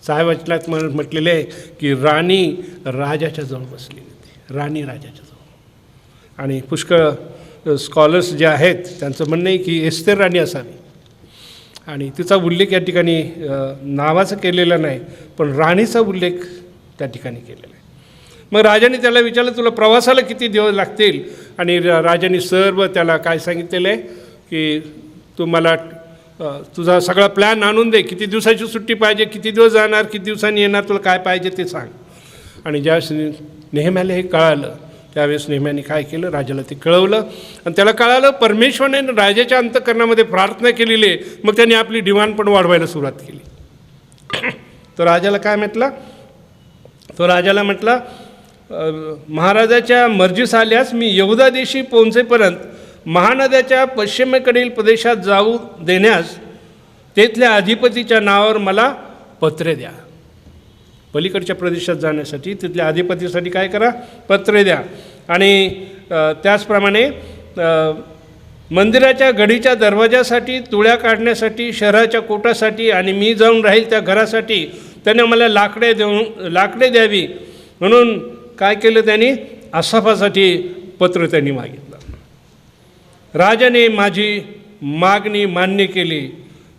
साहेबाच्यात म्हटलेलं आहे की राणी राजाच्या जवळ बसली होती, राणी राजाच्या जवळ. आणि पुष्कळ स्कॉलर्स जे आहेत त्यांचं म्हणणं आहे की एस्तेर राणी असावी. आणि तिचा उल्लेख या ठिकाणी नावाचा केलेला नाही, पण राणीचा उल्लेख त्या ठिकाणी केलेला आहे. मग राजाने त्याला विचारलं, तुला प्रवासाला किती दिवस लागतील? आणि राजाने सर्व त्याला काय सांगितलेलं आहे की तू मला तुझा सगळा प्लॅन आणून दे, किती दिवसाची सुट्टी पाहिजे, किती दिवस जाणार, किती दिवसांनी येणार, तुला काय पाहिजे ते सांग. आणि ज्यावेळेस नेहम्याला हे कळालं त्यावेळेस नेहम्याने काय केलं, राजाला ते कळवलं. आणि त्याला कळालं परमेश्वराने राजाच्या अंतःकरणामध्ये प्रार्थना केलेली आहे. मग त्याने आपली डिमांड पण वाढवायला सुरुवात केली. तो राजाला काय म्हटला, तो राजाला म्हटला, महाराजाच्या मर्जीस आल्यास मी यहुदा देशी पोहोचेपर्यंत महानद्याच्या पश्चिमेकडील प्रदेशात जाऊ देण्यास तेथल्या अधिपतीच्या नावावर मला पत्रे द्या. पलीकडच्या प्रदेशात जाण्यासाठी तिथल्या अधिपतीसाठी काय करा, पत्रे द्या. आणि त्याचप्रमाणे मंदिराच्या गडीच्या दरवाजासाठी, तुळ्या काढण्यासाठी, शहराच्या कोटासाठी आणि मी जाऊन राहील त्या घरासाठी त्याने मला लाकडे द्यावी म्हणून काय केलं त्यांनी, आसाफासाठी पत्र त्यांनी मागितलं. राजाने माझी मागणी मान्य केली,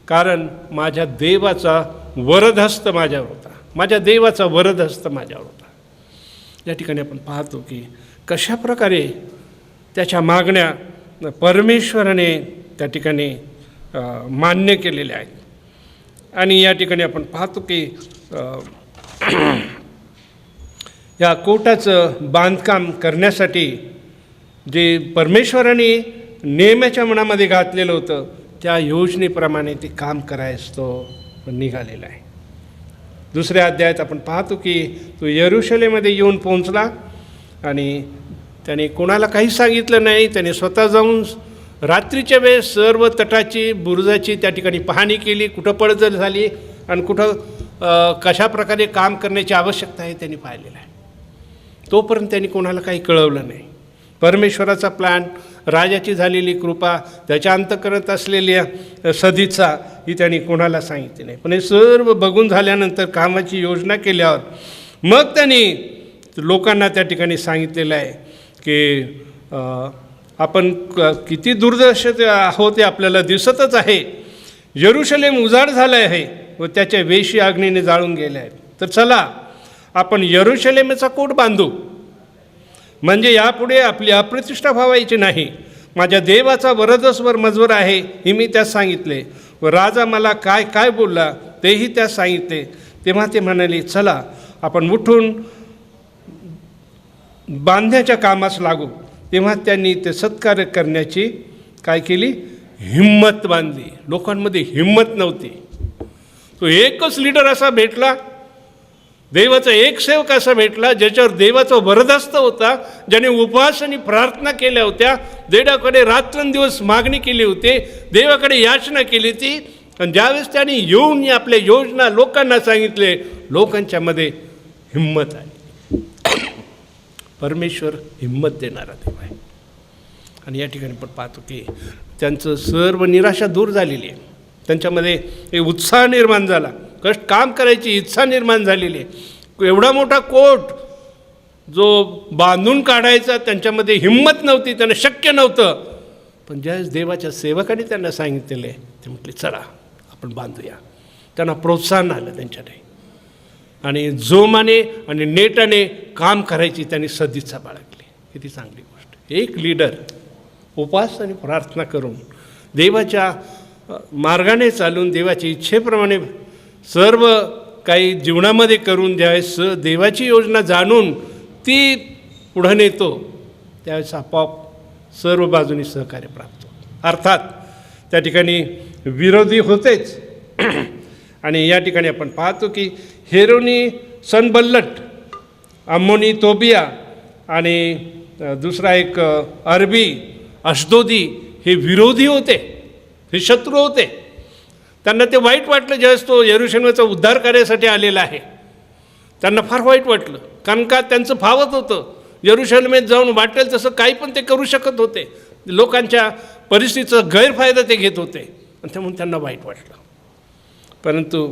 कारण माझ्या देवाचा वरदहस्त माझ्यावर होता, माझ्या देवाचा वरदहस्त माझ्यावर होता. या ठिकाणी आपण पाहतो की कशा प्रकारे त्याच्या मागण्या परमेश्वराने त्या ठिकाणी मान्य केलेल्या आहेत. आणि या ठिकाणी आपण पाहतो की या कोटाचं बांधकाम करण्यासाठी जे परमेश्वराने नेहमीच्या मनामध्ये घातलेलं होतं त्या योजनेप्रमाणे ते काम करायचं तो निघालेला आहे. दुसऱ्या अध्यायात आपण पाहतो की तो यरूशलेममध्ये येऊन पोहोचला आणि त्याने कोणाला काही सांगितलं नाही. त्याने स्वतः जाऊन रात्रीच्या वेळेस सर्व तटाची, बुरुजाची त्या ठिकाणी पाहणी केली, कुठं पडझड झाली आणि कुठं कशा प्रकारे काम करण्याची आवश्यकता आहे त्यांनी पाहिलेलं आहे. तोपर्यंत त्यांनी कोणाला काही कळवलं नाही. परमेश्वराचा प्लॅन, राजाची झालेली कृपा, त्याच्या अंतःकरणात असलेल्या सदिच्छा ही त्यांनी कोणाला सांगितली नाही. पण हे सर्व बघून झाल्यानंतर, कामाची योजना केल्यावर मग त्यांनी लोकांना त्या ठिकाणी सांगितलेलं आहे की आपण किती दुर्दश आहोत हे आपल्याला दिसतच आहे. यरूशलेम उजाड झालं आहे व त्याच्या वेशी अग्नीने जाळून गेले आहेत. तर चला आपण यरूशलेमचा कोट बांधू, म्हणजे यापुढे आपली अप्रतिष्ठा व्हायची नाही. माझ्या देवाचा वरदस्वर मजवर आहे हे मी त्यास सांगितले व राजा मला काय काय बोलला तेही त्यास सांगितले. तेव्हा ते म्हणाले, चला आपण उठून बांधण्याच्या कामास लागू. तेव्हा त्यांनी ते सत्कार्य करण्याची काय केली, हिम्मत बांधली. लोकांमध्ये हिम्मत नव्हती. तो एकच लीडर असा भेटला, देवाचा एक सेवक असा भेटला ज्याच्यावर देवाचा वरदहस्त होता, ज्याने उपवास आणि प्रार्थना केल्या होत्या, देवाकडे रात्रंदिवस मागणी केली होती, देवाकडे याचना केली ती. आणि ज्यावेळेस त्याने येऊन आपल्या योजना लोकांना सांगितले, लोकांच्यामध्ये हिम्मत आली. परमेश्वर हिम्मत देणारा देव आहे. आणि या ठिकाणी पण पाहतो की त्यांचं सर्व निराशा दूर झालेली आहे. त्यांच्यामध्ये एक उत्साह निर्माण झाला, काम करायची इच्छा निर्माण झालेली आहे. एवढा मोठा कोट जो बांधून काढायचा त्यांच्यामध्ये हिम्मत नव्हती, त्यांना शक्य नव्हतं. पण ज्यावेळेस देवाच्या सेवकाने त्यांना सांगितलेले ते म्हटले, चला आपण बांधूया. त्यांना प्रोत्साहन आलं त्यांच्याने आणि जोमाने आणि नेटाने काम करायची त्यांनी सदिच्छा बाळगली. किती चांगली गोष्ट. एक लीडर उपवास आणि प्रार्थना करून, देवाच्या मार्गाने चालून, देवाच्या इच्छेप्रमाणे सर्व काही जीवनामध्ये करून, ज्यावेळेस देवाची योजना जाणून ती पुढं नेतो, त्यावेळेस आपोआप सर्व बाजूनी सहकार्य प्राप्त होतं. अर्थात त्या ठिकाणी विरोधी होतेच. आणि या ठिकाणी आपण पाहतो की हेरोनी, सनबल्लट, अम्मोनी, तोबिया आणि दुसरा एक अरबी, अशदोदी हे विरोधी होते, हे शत्रू होते. त्यांना ते वाईट वाटलं ज्यावेळेस तो यरूशलेमचा उद्धार करण्यासाठी आलेला आहे. त्यांना फार वाईट वाटलं, कारण का त्यांचं फावत होतं. यरूशलेमेत जाऊन वाटेल तसं काही पण ते करू शकत होते. लोकांच्या परिस्थितीचा गैरफायदा ते घेत होते आणि त्यामुळे त्यांना वाईट वाटलं. परंतु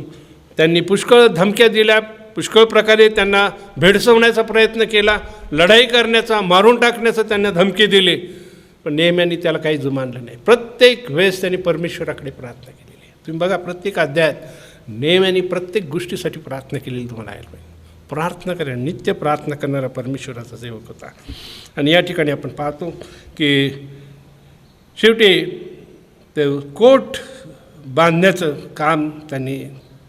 त्यांनी पुष्कळ धमक्या दिल्या, पुष्कळ प्रकारे त्यांना भेडसवण्याचा प्रयत्न केला, लढाई करण्याचा, मारून टाकण्याचा त्यांना धमकी दिली. पण नेहम्याने त्याला काही जुमानलं नाही. प्रत्येक वेळेस त्यांनी परमेश्वराकडे प्रार्थना केलेली आहे. तुम्ही बघा प्रत्येक अध्यायात नेहम्याने प्रत्येक गोष्टीसाठी प्रार्थना केलेली तुम्हाला ऐकायला पाहिजे. प्रार्थना करा, नित्य प्रार्थना करणारा परमेश्वराचा सेवक होता. आणि या ठिकाणी आपण पाहतो की शेवटी ते कोट बांधण्याचं काम त्यांनी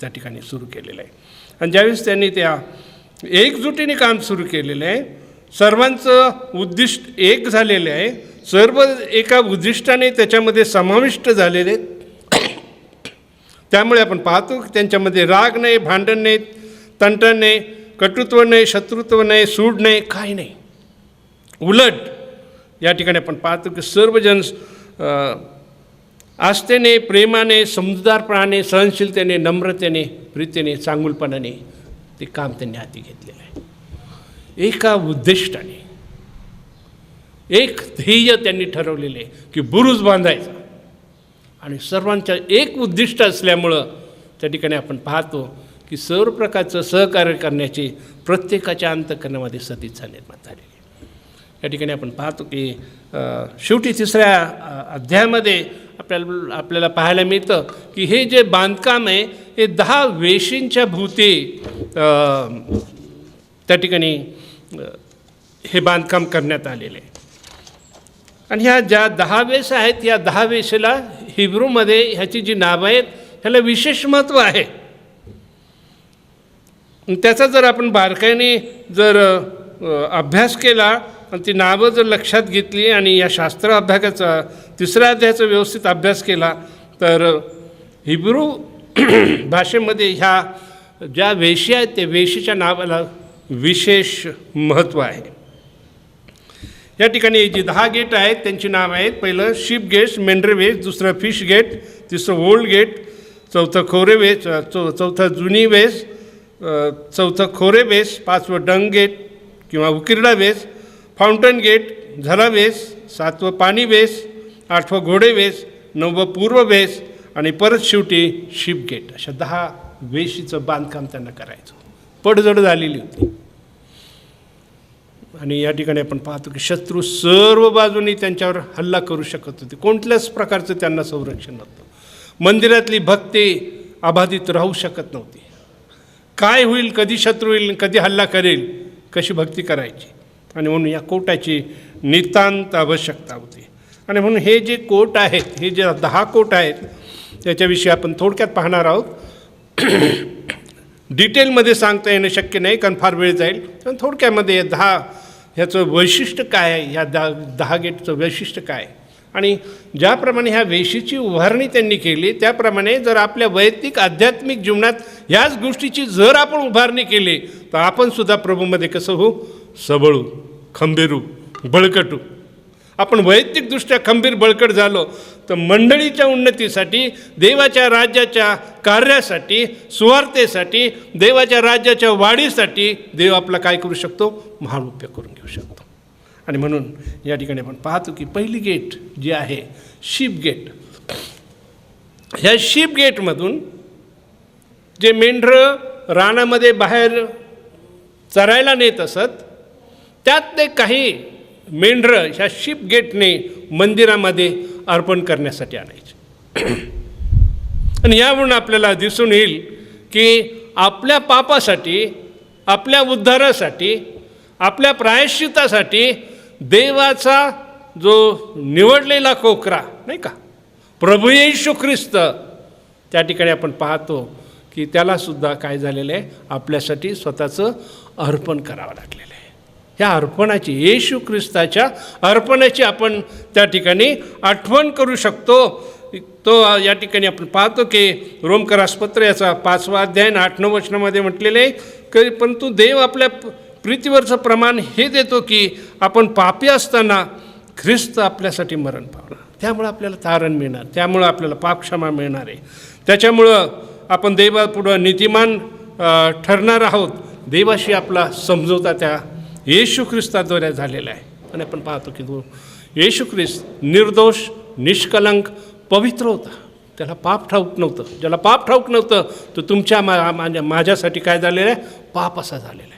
त्या ठिकाणी सुरू केलेलं आहे. आणि ज्यावेळेस त्यांनी त्या एकजुटीने काम सुरू केलेलं आहे, सर्वांचं उद्दिष्ट एक झालेलं आहे, सर्व एका उद्दिष्टाने त्याच्यामध्ये समाविष्ट झालेले. त्यामुळे आपण पाहतो की त्यांच्यामध्ये राग नाही, भांडण नाही, तंटण नाही, कटुत्व नाही, शत्रुत्व नाही, सूड नाही, काही नाही. उलट या ठिकाणी आपण पाहतो की सर्वजण आस्थेने, प्रेमाने, समजूतदारपणाने, सहनशीलतेने, नम्रतेने, प्रीतीने, चांगुलपणाने ते काम त्यांनी हाती घेतलेलं आहे. एका उद्दिष्टाने एक ध्येय त्यांनी ठरवलेले की बुरुज बांधायचा, आणि सर्वांच्या एक उद्दिष्ट असल्यामुळं त्या ठिकाणी आपण पाहतो की सर्व प्रकारचं सहकार्य करण्याची प्रत्येकाच्या अंतःकरणामध्ये सदिच्छा निर्माण झालेली. या ठिकाणी आपण पाहतो की शेवटी 3ऱ्या अध्यायामध्ये आपल्याला पाहायला मिळतं की हे जे बांधकाम आहे हे 10 वेशींच्या भोवती त्या ठिकाणी हे बांधकाम करण्यात आलेले आहे. आणि ह्या ज्या 10 वेस आहेत या 10 वेशीला हिब्रूमध्ये ह्याची जी नावं आहेत ह्याला विशेष महत्त्व आहे. त्याचा जर आपण बारकाईने जर अभ्यास केला आणि ती नावं जर लक्षात घेतली आणि या शास्त्र अभ्यासाचा 3ऱ्या अध्यायाचा व्यवस्थित अभ्यास केला तर हिब्रू भाषेमध्ये ह्या ज्या वेशी आहेत त्या वेशीच्या नावाला विशेष महत्त्व आहे. या ठिकाणी जी 10 गेट आहेत त्यांची नावं आहेत. पहिलं शिप गेट, मेंढरे वेस, दुसरं फिश गेट, तिसरं ओल्ड गेट, चौथं खोरे वेस, चौथं जुनी वेस, चौथं खोरे वेस, 5वं डंग गेट किंवा उकिरडा वेस, फाउंटन गेट, झरा वेस, 7वं पाणी वेस, 8वं घोडे वेस, 9वं पूर्व वेस आणि परत शेवटी शिप गेट. अशा 10 वेशीचं बांधकाम त्यांना करायचं. पडझड झालेली होती आणि या ठिकाणी आपण पाहतो की शत्रू सर्व बाजूनी त्यांच्यावर हल्ला करू शकत होते. कोणत्याच प्रकारचं त्यांना संरक्षण नव्हतं. मंदिरातली भक्ती अबाधित राहू शकत नव्हती. काय होईल, कधी शत्रू येईल, कधी हल्ला करेल, कशी भक्ती करायची, आणि म्हणून या कोटाची नितांत आवश्यकता होती. आणि म्हणून हे जे कोट आहेत, हे जे 10 कोट आहेत त्याच्याविषयी आपण थोडक्यात पाहणार आहोत. डिटेलमध्ये सांगता येणं शक्य नाही कारण फार वेळ जाईल. पण थोडक्यामध्ये 10 ह्याचं वैशिष्ट्य काय आहे, ह्या 10 गेटचं वैशिष्ट्य काय, आणि ज्याप्रमाणे ह्या वेशीची उभारणी त्यांनी केली त्याप्रमाणे जर आपल्या वैयक्तिक आध्यात्मिक जीवनात ह्याच गोष्टीची जर आपण उभारणी केली तर आपण सुद्धा प्रभूमध्ये कसं होऊ, सबळू, खंबीरू, बळकटू. आपण वैयक्तिकदृष्ट्या खंबीर बळकट झालो तर मंडळीच्या उन्नतीसाठी, देवाच्या राज्याच्या कार्यासाठी, सुवार्तेसाठी, देवाच्या राज्याच्या वाढीसाठी देव आपला काय करू शकतो, महान उपयोग करून घेऊ शकतो. आणि म्हणून या ठिकाणी आपण पाहतो की पहिली गेट जी आहे शिप गेट, ह्या शिप गेटमधून जे मेंढरं रानामध्ये बाहेर चरायला नेत असत त्यातले काही मेंढरं ह्या शिप गेटने मंदिरामध्ये अर्पण करण्यासाठी आणायचे. आणि यावरून आपल्याला दिसून येईल की आपल्या पापासाठी, आपल्या उद्धारासाठी, आपल्या प्रायश्चितासाठी देवाचा जो निवडलेला कोकरा नाही का, प्रभू येशू ख्रिस्त, त्या ठिकाणी आपण पाहतो की त्यालासुद्धा काय झालेलं आहे, आपल्यासाठी स्वतःचं अर्पण करावं लागलेलं आहे. ह्या अर्पणाची, येशू ख्रिस्ताच्या अर्पणाची आपण त्या ठिकाणी आठवण करू शकतो. तो या ठिकाणी आपण पाहतो की रोमकरासपत्र याचा 5वा अध्याय 8-9 वचनामध्ये म्हटलेले आहे की परंतु देव आपल्या प्रीतीवरचं प्रमाण हे देतो की आपण पापी असताना ख्रिस्त आपल्यासाठी मरण पावला, त्यामुळं आपल्याला तारण मिळणार, त्यामुळं आपल्याला पापक्षमा मिळणार आहे, त्याच्यामुळं आपण देवापुढं नीतिमान ठरणार आहोत. देवाशी आपला समझोता त्या येशू ख्रिस्ताद्वारे झालेला आहे. आणि आपण पाहतो की तो येशू ख्रिस्त निर्दोष, निष्कलंक, पवित्र होता. त्याला पाप ठाऊक नव्हतं. ज्याला पाप ठाऊक नव्हतं तो तुमच्या माझ्यासाठी काय झालेलं आहे, पाप असा झालेला आहे.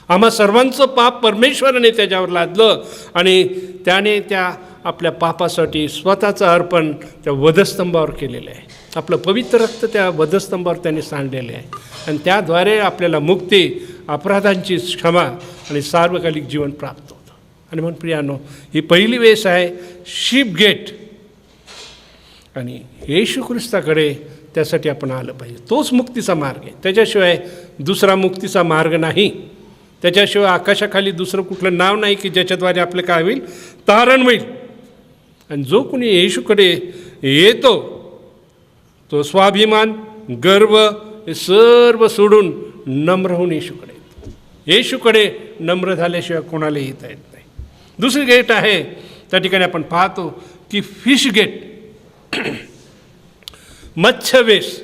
आम्हा सर्वांचं पाप परमेश्वराने त्याच्यावर लादलं आणि त्याने त्या आपल्या पापासाठी स्वतःचं अर्पण त्या वधस्तंभावर केलेलं आहे. आपलं पवित्र रक्त त्या वधस्तंभावर त्यांनी सांडलेलं आहे आणि त्याद्वारे आपल्याला मुक्ती, अपराधांची क्षमा आणि सार्वकालिक जीवन प्राप्त होतं. आणि म्हणून प्रियानो, ही पहिली वेस आहे शिप गेट. आणि येशू ख्रिस्ताकडे त्यासाठी आपण आलं पाहिजे. तोच मुक्तीचा मार्ग आहे. त्याच्याशिवाय दुसरा मुक्तीचा मार्ग नाही. त्याच्याशिवाय आकाशाखाली दुसरं कुठलं नाव नाही की ज्याच्याद्वारे आपलं काय होईल, तारण होईल. आणि जो कोणी येशूकडे येतो तो स्वाभिमान, गर्व हे सर्व सोडून नम्र होऊन येशूकडे येतो. येशूकडे नम्र झाल्याशिवाय कोणाला येता येत नाही. दुसरी गेट आहे त्या ठिकाणी आपण पाहतो की फिश गेट, मत्स्यवेस.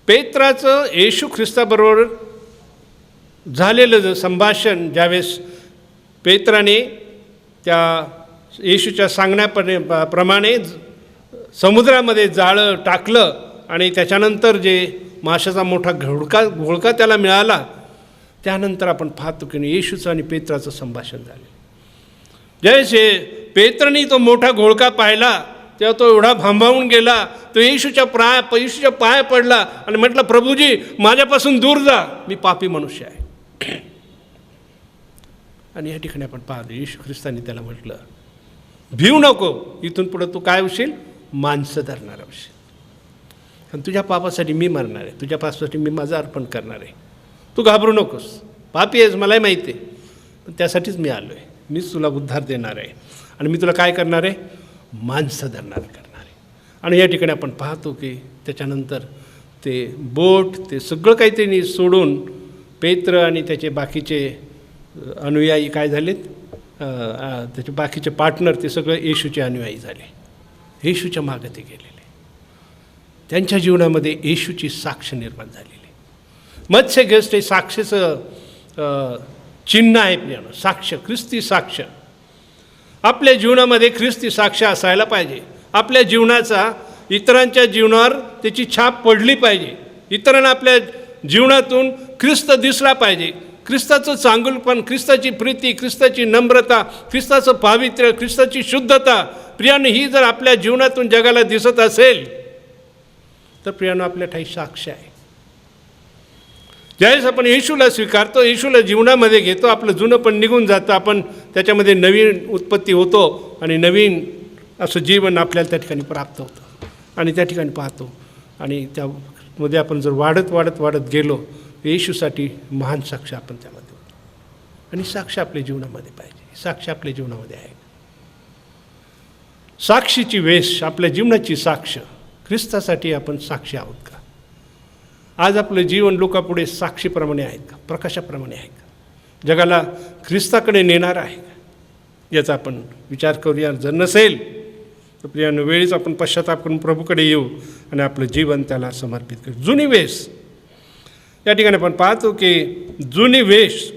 पेत्राचं येशू ख्रिस्ताबरोबर झालेलं संभाषण, ज्यावेळेस पेत्राने त्या येशूच्या सांगण्याप्रमाणे समुद्रामध्ये जाळं टाकलं आणि त्याच्यानंतर जे माशाचा मोठा घोळका त्याला मिळाला, त्यानंतर आपण पाहतो की येशूचं आणि पेत्राचं संभाषण झालं. जयशे पेत्रनी तो मोठा घोळका पाहिला तेव्हा तो एवढा भांबावून गेला, तो येशूच्या पाया पडला आणि म्हटलं, प्रभूजी माझ्यापासून दूर जा, मी पापी मनुष्य आहे. आणि या ठिकाणी आपण पाहतो येशू ख्रिस्तांनी त्याला म्हटलं, भिवू नको, इथून पुढे तू काय होशील, माणसं धरणारा होशील. आणि तुझ्या पापासाठी मी मरणार आहे, तुझ्या पापासाठी मी माझं अर्पण करणार आहे, तू घाबरू नकोस. पापी आहेस मलाही माहिती आहे, पण त्यासाठीच मी आलो आहे. मीच तुला उद्धार देणार आहे आणि मी तुला काय करणार आहे, माणसं धरणार करणार आहे. आणि या ठिकाणी आपण पाहतो की त्याच्यानंतर ते बोट ते सगळं काही त्यांनी सोडून पेत्र आणि त्याचे बाकीचे अनुयायी काय झालेत, त्याचे बाकीचे पार्टनर ते सगळे येशूचे अनुयायी झाले, येशूच्या मागे ते गेलेले. त्यांच्या जीवनामध्ये येशूची साक्ष निर्माण झालेली. मत्स्यगस्त हे साक्षीचं चिन्ह आहे प्रियानो, साक्ष, ख्रिस्ती साक्ष. आपल्या जीवनामध्ये ख्रिस्ती साक्ष असायला पाहिजे. आपल्या जीवनाचा इतरांच्या जीवनावर त्याची छाप पडली पाहिजे. इतरांना आपल्या जीवनातून ख्रिस्त दिसला पाहिजे. ख्रिस्ताचं चांगुलपण, ख्रिस्ताची प्रीती, ख्रिस्ताची नम्रता, ख्रिस्ताचं पावित्र्य, ख्रिस्ताची शुद्धता, प्रियानो ही जर आपल्या जीवनातून जगाला दिसत असेल तर प्रियानो आपल्या ठाई साक्ष आहे. ज्यावेळेस आपण येशूला स्वीकारतो, येशूला जीवनामध्ये घेतो, आपलं जुनं पण निघून जातं, आपण त्याच्यामध्ये नवीन उत्पत्ती होतो आणि नवीन असं जीवन आपल्याला त्या ठिकाणी प्राप्त होतं. आणि त्या ठिकाणी पाहतो आणि त्यामध्ये आपण जर वाढत गेलो, येशूसाठी महान साक्ष आपण त्यामध्ये होतो. आणि साक्ष आपल्या जीवनामध्ये पाहिजे. साक्ष आपल्या जीवनामध्ये आहे. साक्षीची वेश, आपल्या जीवनाची साक्ष, ख्रिस्तासाठी आपण साक्षी आहोत का? आज आपलं जीवन लोकांपुढे साक्षीप्रमाणे आहेत का, प्रकाशाप्रमाणे आहे का, जगाला ख्रिस्ताकडे नेणार आहे का, याचा आपण विचार करूया. जर नसेल तर प्रियानो वेळीच आपण पश्चाताप करून प्रभूकडे येऊ आणि आपलं जीवन त्याला समर्पित करू. जुनी वेश, या ठिकाणी आपण पाहतो की जुनी वेश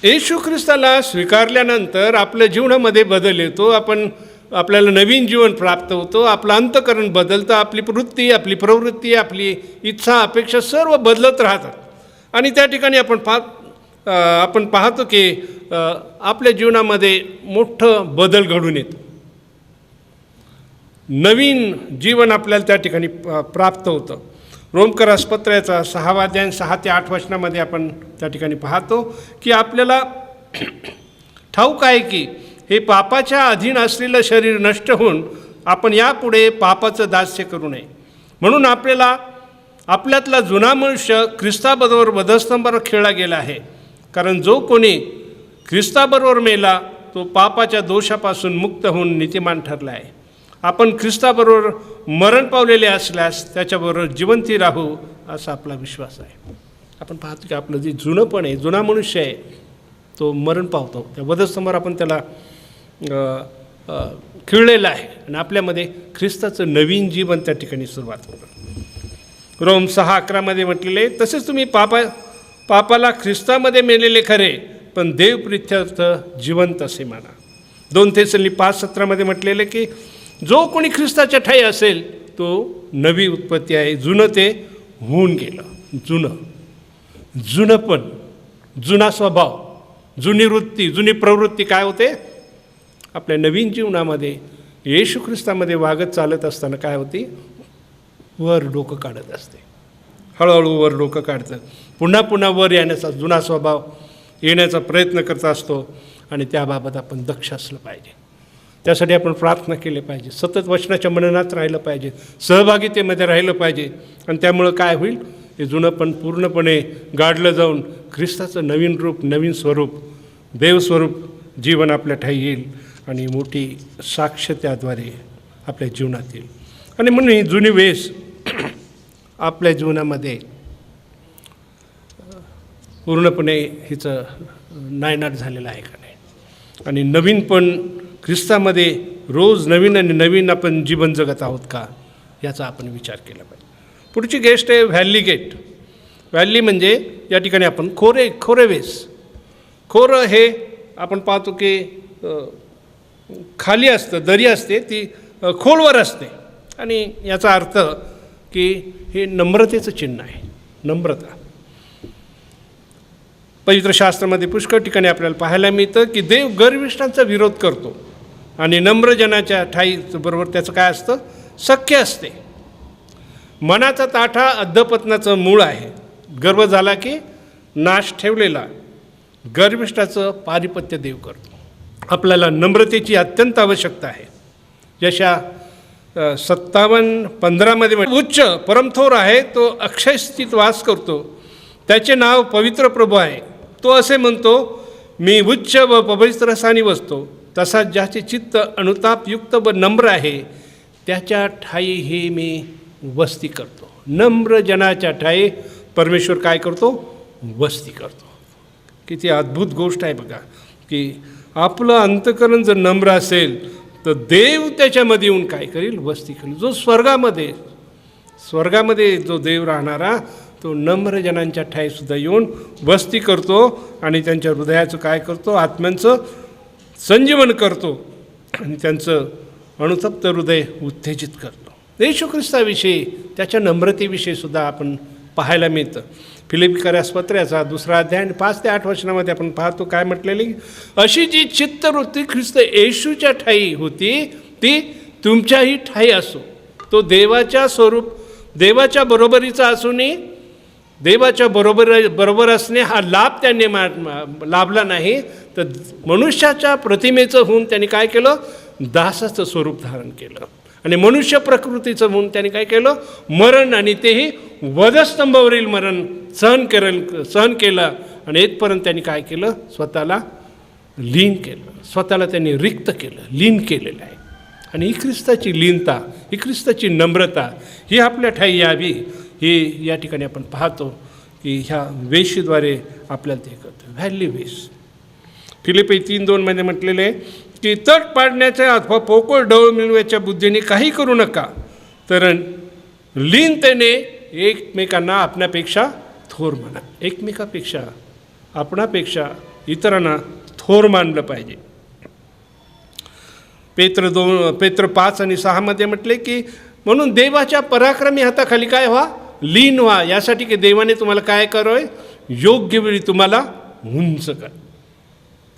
येशू ख्रिस्ताला स्वीकारल्यानंतर आपल्या जीवनामध्ये बदल येतो. आपल्याला नवीन जीवन प्राप्त होतो. आपलं अंतःकरण बदलतं. आपली वृत्ती, आपली प्रवृत्ती, आपली इच्छा, अपेक्षा सर्व बदलत राहतात. आणि त्या ठिकाणी आपण पाहतो की आपल्या जीवनामध्ये मोठं बदल घडून येतो. नवीन जीवन आपल्याला त्या ठिकाणी प्राप्त होतं. रोमकरास पत्राचा 6 अध्याय 6 ते 8 वचनामध्ये आपण त्या ठिकाणी पाहतो की आपल्याला ठाऊक आहे की हे पापाच्या अधीन असलेलं शरीर नष्ट होऊन आपण यापुढे पापाचं दास्य करू नये. म्हणून आपल्यातला जुना मनुष्य ख्रिस्ताबरोबर वधस्तंभावर खेळला गेला आहे. कारण जो कोणी ख्रिस्ताबरोबर मेला तो पापाच्या दोषापासून मुक्त होऊन नीतिमान ठरला आहे. आपण ख्रिस्ताबरोबर मरण पावलेले असल्यास त्याच्याबरोबर जिवंती राहू असा आपला विश्वास आहे. आपण पाहतो की आपलं जे जुनंपण आहे, जुना मनुष्य आहे, तो मरण पावतो. त्या वधस्तंभावर आपण त्याला खिळलेलं आहे आणि आपल्यामध्ये ख्रिस्ताचं नवीन जीवन त्या ठिकाणी सुरुवात होतं. रोम 6:11 म्हटलेले, तसेच तुम्ही पापाला ख्रिस्तामध्ये मेलेले खरे, पण देवप्रित्यर्थ जिवंत असे माना. 2 थेसलोनिके 5:17 म्हटलेले की जो कोणी ख्रिस्ताच्या ठाई असेल तो नवी उत्पत्ती आहे. जुनं ते होऊन गेलं. जुनंपण, जुना स्वभाव, जुनी वृत्ती, जुनी प्रवृत्ती काय होते आपल्या नवीन जीवनामध्ये येशू ख्रिस्तामध्ये वागत चालत असताना काय होती, वर डोकं काढत असते. हळूहळू वर डोकं काढतं. पुन्हा वर येण्याचा जुना स्वभाव येण्याचा प्रयत्न करत असतो आणि त्याबाबत आपण दक्ष असलं पाहिजे. त्यासाठी आपण प्रार्थना केली पाहिजे. सतत वचनाच्या मननात राहिलं पाहिजे. सहभागितेमध्ये राहिलं पाहिजे. आणि त्यामुळं काय होईल, हे जुनं पण पूर्णपणे गाडलं जाऊन ख्रिस्ताचं नवीन रूप, नवीन स्वरूप, देवस्वरूप जीवन आपल्या ठाई येईल आणि मोठी साक्ष त्याद्वारे आपल्या जीवनात येईल. आणि म्हणून ही जुनी वेश आपल्या जीवनामध्ये पूर्णपणे हिचं नायनाट झालेलं आहे का नाही. आणि नवीन पण ख्रिस्तामध्ये रोज नवीन आणि नवीन आपण जीवन जगत आहोत का याचा आपण विचार केला पाहिजे. पुढची गोष्ट आहे व्हॅली गेट. व्हॅली म्हणजे या ठिकाणी आपण खोरे वेस. खोरं हे आपण पाहतो की खाली असतं, दरी असते ती खोलवर असते, आणि याचा अर्थ की हे नम्रतेचं चिन्ह आहे, नम्रता. पवित्र शास्त्रामध्ये पुष्कळ ठिकाणी आपल्याला पाहायला मिळतं की देव गर्विष्ठांचा विरोध करतो आणि नम्रजनाच्या ठाई बरोबर त्याचं काय असतं, सख्य असते. मनाचा ताठा अधपतनाचं मूळ आहे. गर्व झाला की नाश ठेवलेला. गर्विष्ठाचं पारिपत्य देव करतो. आपल्याला नम्रतेची अत्यंत आवश्यकता आहे. जशा 57:15 उच्च परमथोर आहे तो अक्षय स्थित वास करतो, त्याचे नाव पवित्र प्रभू आहे. तो असे म्हणतो, मी उच्च व पवित्र स्थानी बसतो. तसाच ज्याचे चित्त अनुतापयुक्त व नम्र आहे त्याच्या ठाई हे मी वस्ती करतो. नम्र जनाच्या ठाई परमेश्वर काय करतो, वस्ती करतो. किती अद्भुत गोष्ट आहे बघा, की आपलं अंतःकरण जर नम्र असेल तर देव त्याच्यामध्ये येऊन काय करेल, वस्ती करेल. जो स्वर्गामध्ये जो देव राहणारा तो नम्र जनांच्या ठाईसुद्धा येऊन वस्ती करतो आणि त्यांच्या हृदयाचं काय करतो, आत्म्यांचं संजीवन करतो आणि त्यांचं अनुतप्त हृदय उत्तेजित करतो. येशू ख्रिस्ताविषयी त्याच्या नम्रतेविषयी सुद्धा आपण पाहायला मिळतं. फिलिप्पिकरास पत्राचा 2 अध्याय 5 ते 8 वचनामध्ये आपण पाहतो काय म्हटलेली, अशी जी चित्तवृत्ती ख्रिस्त येशूच्या ठाई होती ती तुमच्याही ठाई असो. तो देवाच्या बरोबरीचा असूनही देवाच्या बरोबर असणे हा लाभ त्यांनी लाभला नाही, तर मनुष्याच्या प्रतिमेचं होऊन त्यांनी काय केलं, दासाचं स्वरूप धारण केलं आणि मनुष्य प्रकृतीचं म्हणून त्यांनी काय केलं, मरण, आणि तेही वधस्तंभावरील मरण सहन केलं आणि येथपर्यंत त्यांनी काय केलं, स्वतःला लीन केलं, स्वतःला त्यांनी रिक्त केलं, लीन केलेलं आहे. आणि ही ख्रिस्ताची लीनता, ही ख्रिस्ताची नम्रता ही आपल्या ठाई यावी, ही या ठिकाणी आपण पाहतो की ह्या वेशीद्वारे आपल्याला ते करतो. व्हॅली वेश. फिलिपी 3:2 म्हटलेलं आहे की तट पाडण्याच्या अथवा पोकळ डोळ मिळवायच्या बुद्धीने काही करू नका, तर लीनतेने एकमेकांना आपल्यापेक्षा थोर माना. एकमेकापेक्षा, आपणापेक्षा इतरांना थोर मानलं पाहिजे. पेत्र 5 आणि 6 म्हटले की म्हणून देवाच्या पराक्रमी हाताखाली काय व्हा, लीन व्हा, यासाठी की देवाने तुम्हाला काय करावं, योग्य वेळी तुम्हाला उंच कर.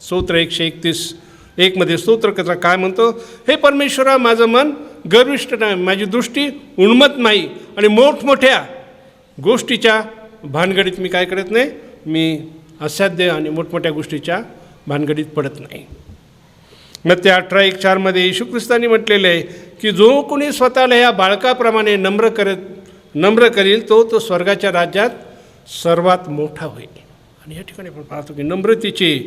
स्तोत्र 131 स्तोत्रकर्ता काय म्हणतो, हे परमेश्वरा, माझं मन गर्विष्ठ नाही, माझी दृष्टी उन्मत्त नाही आणि मोठमोठ्या गोष्टीच्या भानगडीत मी काय करत नाही, मी असाध्य आणि मोठमोठ्या गोष्टीच्या भानगडीत पडत नाही. मग त्या 18:1-4 येशू ख्रिस्तांनी म्हटलेलं आहे की जो कोणी स्वतःला या बाळकाप्रमाणे नम्र करील तो स्वर्गाच्या राज्यात सर्वात मोठा होईल. आणि या ठिकाणी आपण पाहतो की नम्रतेची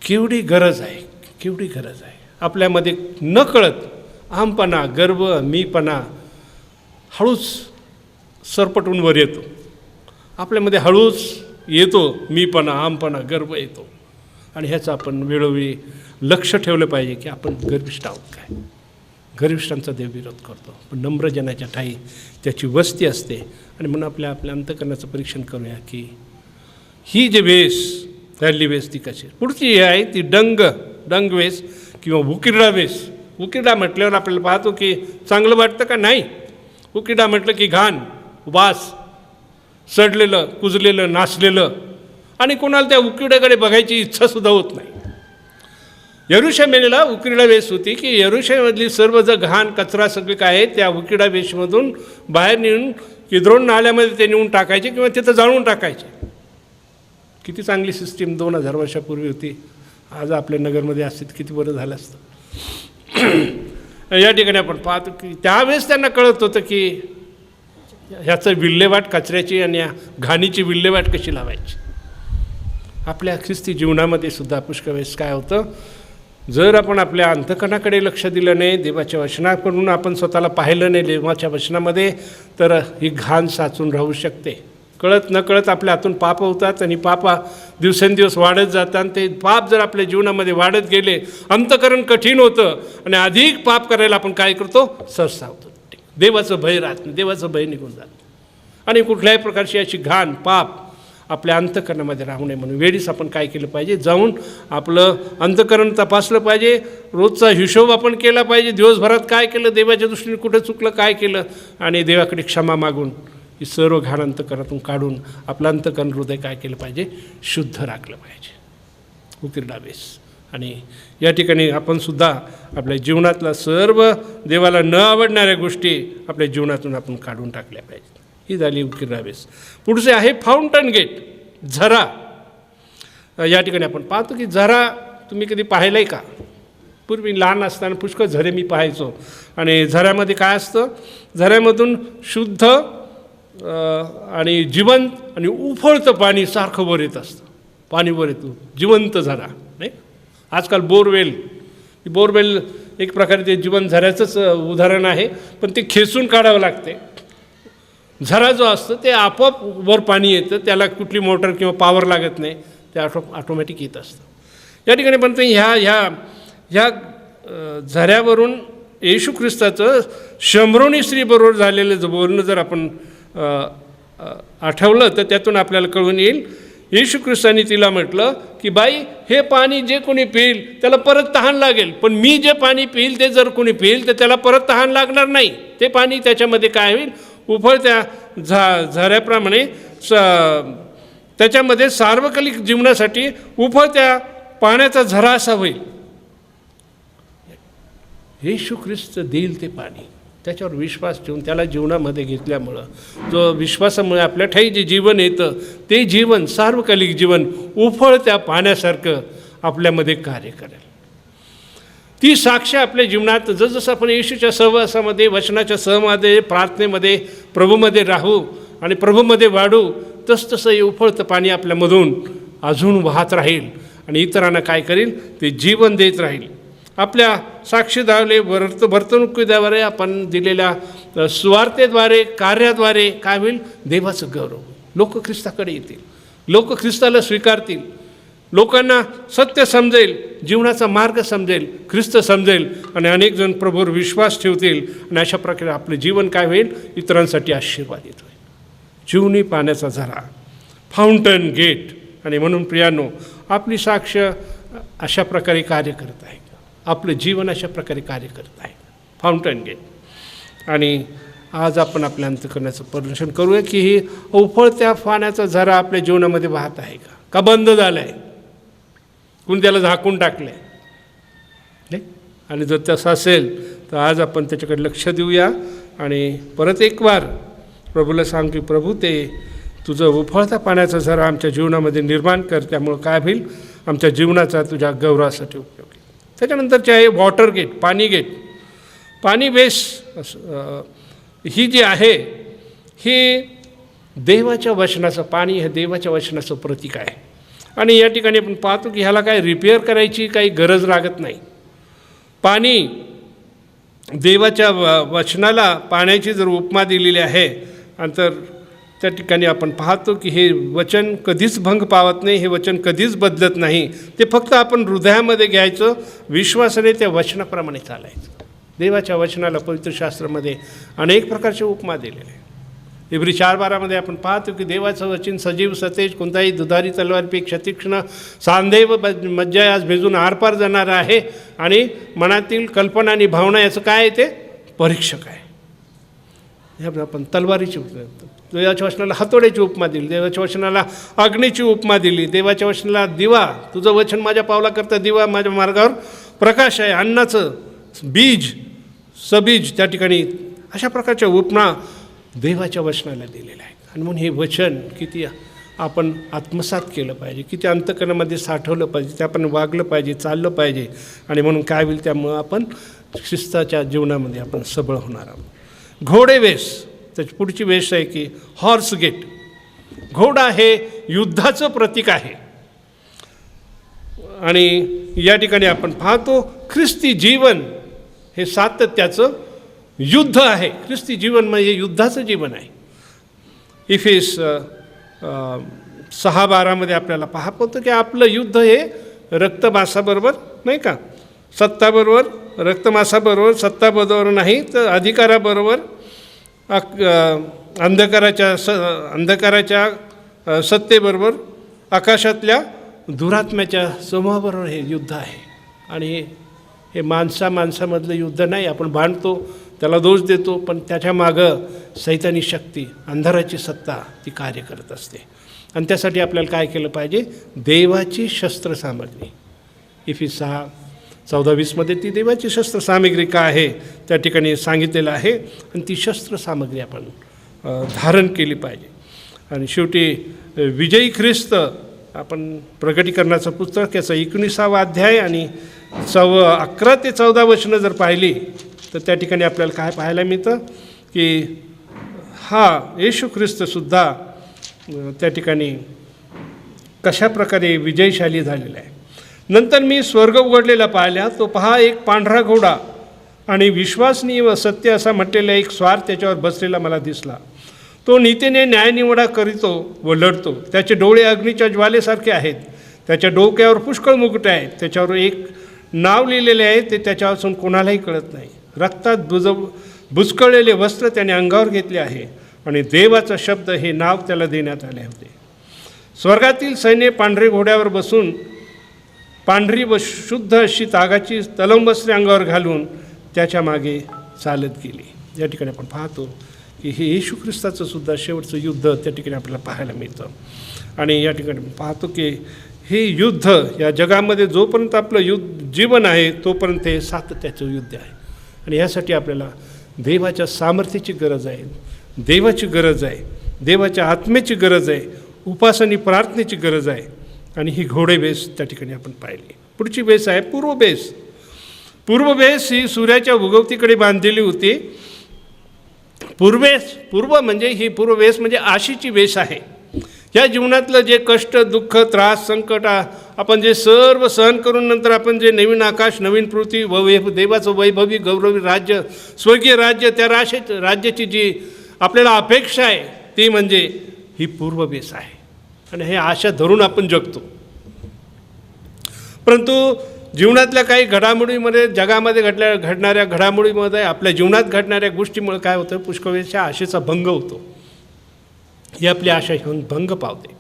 केवढी गरज आहे, केवढी गरज आहे. आपल्यामध्ये नकळत अहमपणा, गर्व, मीपणा हळूच सरपटून वर येतो. आपल्यामध्ये हळूच येतो मीपणा, अहमपणा, गर्व येतो. आणि ह्याचं आपण वेळोवेळी लक्ष ठेवलं पाहिजे की आपण गर्विष्ठ आहोत काय. गर्विष्ठांचा देव विरोध करतो, पण नम्र जनाच्या ठाई त्याची वस्ती असते. आणि म्हणून आपल्या अंतःकरणाचं परीक्षण करूया की ही जे वेस, पहिली वेस ती कशी. पुढची आहे ती डंग वेस किंवा उकिरडा वेस. उकिरडा म्हटल्यावर आपल्याला पाहतो की चांगलं वाटतं का, नाही. उकिरडा म्हटलं की घाण, वास, सडलेलं, कुजलेलं, नासलेलं, आणि कोणाला त्या उकिरड्याकडे बघायची इच्छासुद्धा होत नाही. यरुशलेमेला उकिरडा वेश होती की यरुशलेममधली सर्व जर घाण कचरा सगळी काय आहे त्या उकिरडा वेशमधून बाहेर नेऊन किद्रोन नाल्यामध्ये ते नेऊन टाकायचे किंवा तिथं जाळून टाकायचे. किती चांगली सिस्टीम 2000 वर्षापूर्वी होती. आज आपल्या नगरमध्ये असते किती बरं झालं असतं. या ठिकाणी आपण पाहतो की त्यावेळेस त्यांना कळत होतं की ह्याचं विल्हेवाट, कचऱ्याची आणि या घाणीची विल्हेवाट कशी लावायची. आपल्या ख्रिस्ती जीवनामध्ये सुद्धा पुष्कळ वेळेस काय होतं, जर आपण आपल्या अंतःकरणाकडे लक्ष दिलं नाही, देवाच्या वचनाकडून आपण स्वतःला पाहिलं नाही देवाच्या वचनामध्ये, तर ही घाण साचून राहू शकते. कळत नकळत आपल्या हातून पाप होतात आणि पापा दिवसेंदिवस वाढत जातात. आणि ते पाप जर आपल्या जीवनामध्ये वाढत गेले, अंतःकरण कठीण होतं आणि अधिक पाप करायला आपण काय करतो, सरसा होतो. देवाचं भय राहत नाही, देवाचं भय निघून जातं आणि कुठल्याही प्रकारची अशी घाण, पाप आपल्या अंतःकरणामध्ये राहू नये म्हणून वेळीच आपण काय केलं पाहिजे, जाऊन आपलं अंतःकरण तपासलं पाहिजे, रोजचा हिशोब आपण केला पाहिजे, दिवसभरात काय केलं, देवाच्या दृष्टीने कुठं चुकलं, काय केलं, आणि देवाकडे क्षमा मागून ही सर्व घाण अंतःकरणातून काढून आपलं अंतःकरण हृदय काय केलं पाहिजे, शुद्ध राखलं पाहिजे. उकिरडावेस. आणि या ठिकाणी आपण सुद्धा आपल्या जीवनातला सर्व देवाला न आवडणाऱ्या गोष्टी आपल्या जीवनातून आपण काढून टाकल्या पाहिजेत. ही झाली उकिरडावेस. पुढचे आहे फाउंटन गेट, झरा. या ठिकाणी आपण पाहतो की झरा तुम्ही कधी पाहिलं आहे का? पूर्वी लहान असताना पुष्कळ झरे मी पाहायचो. आणि झऱ्यामध्ये काय असतं, झऱ्यामधून शुद्ध आणि जिवंत आणि उफळतं पाणी सारखं वर येत असतं. पाणी वर येतं, जिवंत झरा. नाही, आजकाल बोरवेल एक प्रकारे ते जिवंत झऱ्याचंच उदाहरण आहे, पण ते खेचून काढावं लागते. झरा जो असतो ते आपोआप वर पाणी येतं, त्याला कुठली मोटर किंवा पॉवर लागत नाही, ते ऑटोमॅटिक येत असतं. या ठिकाणी पण ते ह्या झऱ्यावरून येशू ख्रिस्ताचं शमरोनी स्त्रीबरोबर झालेलं बोलणं जर आपण आठवलं तर त्यातून आपल्याला कळून येईल. येशू ख्रिस्तांनी तिला म्हटलं की बाई, हे पाणी जे कोणी पिईल त्याला परत तहान लागेल, पण मी जे पाणी पिईल ते जर कोणी पिईल तर त्याला परत तहान लागणार नाही. ते पाणी त्याच्यामध्ये काय होईल, उफळत्या झऱ्याप्रमाणे त्याच्यामध्ये सार्वकालिक जीवनासाठी उफळत्या पाण्याचा झरा असा होईल. येशू ख्रिस्त देईल ते पाणी. त्याच्यावर विश्वास ठेवून त्याला जीवनामध्ये घेतल्यामुळं जो विश्वासामुळे आपल्या ठाई जे जीवन येतं ते जीवन सार्वकालिक जीवन उफळत्या पाण्यासारखं आपल्यामध्ये कार्य करेल. ती साक्ष आपल्या जीवनात जसजसं आपण येशूच्या सहवासामध्ये, वचनाच्या सहमध्ये, प्रार्थनेमध्ये, प्रभूमध्ये राहू आणि प्रभूमध्ये वाढू, तसतसं हे उफळतं पाणी आपल्यामधून अजून वाहत राहील आणि इतरांना काय करेल, ते जीवन देत राहील. आपल्या साक्षीद्वारे, वर्तणुकीद्वारे, आपण दिलेल्या स्वार्थेद्वारे, कार्याद्वारे काय होईल, देवाचं गौरव. लोक ख्रिस्ताकडे येतील, लोक ख्रिस्ताला स्वीकारतील, लोकांना सत्य समजेल, जीवनाचा मार्ग समजेल, ख्रिस्त समजेल आणि अनेक जण प्रभूवर विश्वास ठेवतील आणि अशा प्रकारे आपलं जीवन काय होईल, इतरांसाठी आशीर्वादित होईल. जीवनी पाण्याचा झरा, फाउंटन गेट. आणि म्हणून प्रियांनो, आपली साक्ष अशा प्रकारे कार्य करत आहे, आपलं जीवन अशा प्रकारे कार्य करत आहे, फाउंटन गेट. आणि आज आपण आपल्या अंतःकरणाचं परीक्षण करूया की ही उफळत्या पाण्याचा झरा आपल्या जीवनामध्ये वाहत आहे का बंद झाला आहे, कुणी त्याला झाकून टाकलं आहे नाही. आणि जर तसं असेल तर आज आपण त्याच्याकडे लक्ष देऊया आणि परत एक वार प्रभूला सांग की प्रभू, ते तुझं उफळत्या पाण्याचा झरा आमच्या जीवनामध्ये निर्माण कर, त्यामुळं काय होईल, आमच्या जीवनाचा तुझ्या गौरवासाठी उपयोग. त्याच्यानंतरचे आहे वॉटर गेट, पाणी गेट. पाणी बेस ही जी आहे ही देवाच्या वचनाचं पाणी, हे देवाच्या वचनाचं प्रतीक आहे. आणि या ठिकाणी आपण पाहतो की ह्याला काय रिपेअर करायची काही गरज लागत नाही. पाणी, देवाच्या वचनाला पाण्याची जर उपमा दिलेली आहे आणि तर त्या ठिकाणी आपण पाहतो की हे वचन कधीच भंग पावत नाही, हे वचन कधीच बदलत नाही. ते फक्त आपण हृदयामध्ये घ्यायचं, विश्वासाने त्या वचनाप्रमाणे चालायचं. देवाच्या वचनाला पवित्र शास्त्रामध्ये अनेक प्रकारचे उपमा दिलेले आहे. इब्री 4:12 आपण पाहतो की देवाचं वचन सजीव, सतेज, कोणताही दुधारी तलवारपेक्षा तीक्ष्ण, सांदैव मज्जा आज भेजून आरपार जाणार आहे आणि मनातील कल्पना आणि भावना याचं काय आहे, ते परीक्षक आहे. आपण तलवारीची, देवाच्या वचनाला हातोड्याची उपमा दिली, देवाच्या वचनाला अग्नीची उपमा दिली, देवाच्या वचनाला दिवा, तुझं वचन माझ्या पावलाकरता दिवा, माझ्या मार्गावर प्रकाश आहे, अन्नाचं बीज, सबीज त्या ठिकाणी अशा प्रकारच्या उपमा देवाच्या वचनाला दिलेल्या आहेत. आणि म्हणून हे वचन किती आपण आत्मसात केलं पाहिजे, किती अंतःकरणामध्ये साठवलं पाहिजे, ते आपण वागलं पाहिजे, चाललं पाहिजे. आणि म्हणून काय होईल, त्यामुळं आपण ख्रिस्ताच्या जीवनामध्ये आपण सबळ होणार आहोत. घोडे वेस, त्याची पुढची वेस आहे की हॉर्स गेट. घोडा हे युद्धाचं प्रतीक आहे. आणि या ठिकाणी आपण पाहतो ख्रिस्ती जीवन हे सातत्याचं युद्ध आहे. ख्रिस्ती जीवन म्हणजे युद्धाचं जीवन आहे. इफेस 6:12 आपल्याला पाहतो की आपलं युद्ध हे रक्तमांसाबरोबर नाही का, सत्ताबरोबर, रक्तमांसाबरोबर, सत्ताबरोबर नाही तर अधिकाराबरोबर, अंधकाराच्या सत्तेबरोबर आकाशातल्या दुरात्म्याच्या समूहाबरोबर हे युद्ध आहे. आणि हे माणसामधलं युद्ध नाही. आपण भांडतो, त्याला दोष देतो, पण त्याच्या मागं सैतानी शक्ती, अंधाराची सत्ता ती कार्य करत असते. आणि त्यासाठी आपल्याला काय केलं पाहिजे? देवाची शस्त्रसामग्री. Efeses 6:14-20 ती देवाची शस्त्रसामग्री काय आहे त्या ठिकाणी सांगितलेलं आहे. आणि ती शस्त्रसामग्री आपण धारण केली पाहिजे. आणि शेवटी विजयी ख्रिस्त आपण प्रकटीकरणाचं पुस्तक याचा 19वा अध्याय आणि 11 ते 14 वचनं जर पाहिली तर त्या ठिकाणी आपल्याला काय पाहायला मिळतं की हा येशू ख्रिस्तसुद्धा त्या ठिकाणी कशा प्रकारे विजयशाली झालेला आहे. नंतर मी स्वर्ग उघडलेला पाहिला, तो पहा एक पांढरा घोडा आणि विश्वासनीय व सत्य असा म्हटलेला एक स्वार त्याच्यावर बसलेला मला दिसला. तो नीतीने न्यायनिवडा करीतो व लढतो. त्याचे डोळे अग्नीच्या ज्वालेसारखे आहेत. त्याच्या डोक्यावर पुष्कळ मुकुट आहेत. त्याच्यावर एक नाव लिहिलेले आहे, ते त्याच्यापासून कोणालाही कळत नाही. रक्तात बुचकळलेले वस्त्र त्याने अंगावर घेतले आहे आणि देवाचा शब्द हे नाव त्याला देण्यात आले होते. स्वर्गातील सैन्य पांढरे घोड्यावर बसून पांढरी व शुद्ध अशी तागाची तलमवस्त्रे अंगावर घालून त्याच्या मागे चालत गेली. या ठिकाणी आपण पाहतो की हे येशू ख्रिस्ताचं सुद्धा शेवटचं युद्ध त्या ठिकाणी आपल्याला पाहायला मिळतं. आणि या ठिकाणी पाहतो की हे युद्ध या जगामध्ये जोपर्यंत आपलं जीवन आहे तोपर्यंत हे सातत्याचं युद्ध आहे. आणि यासाठी आपल्याला देवाच्या सामर्थ्याची गरज आहे, देवाची गरज आहे, देवाच्या आत्म्याची गरज आहे, उपासनी प्रार्थनेची गरज आहे. आणि ही घोडे बेस त्या ठिकाणी आपण पाहिली. पुढची बेस आहे पूर्व बेस. पूर्व बेस ही सूर्याच्या उगवतीकडे बांधलेली होती. पूर्व म्हणजे ही पूर्व बेस म्हणजे आशीची बेस आहे. या जीवनातलं जे कष्ट, दुःख, त्रास, संकट आपण जे सर्व सहन करून नंतर आपण जे नवीन आकाश, नवीन पृथ्वी, देवाचं वैभवी गौरवी राज्य, स्वर्गीय राज्य, त्या राज्याची जी आपल्याला अपेक्षा आहे ती म्हणजे ही पूर्व बेस आहे. आणि हे आशा धरून आपण जगतो. परंतु जीवनातल्या काही घडामोडीमध्ये, जगामध्ये घडणाऱ्या घडामोडीमध्ये, आपल्या जीवनात घडणाऱ्या गोष्टीमुळे काय होतं, पुष्कळशा आशेचा भंग होतो. ही आपली आशा भंग पावते.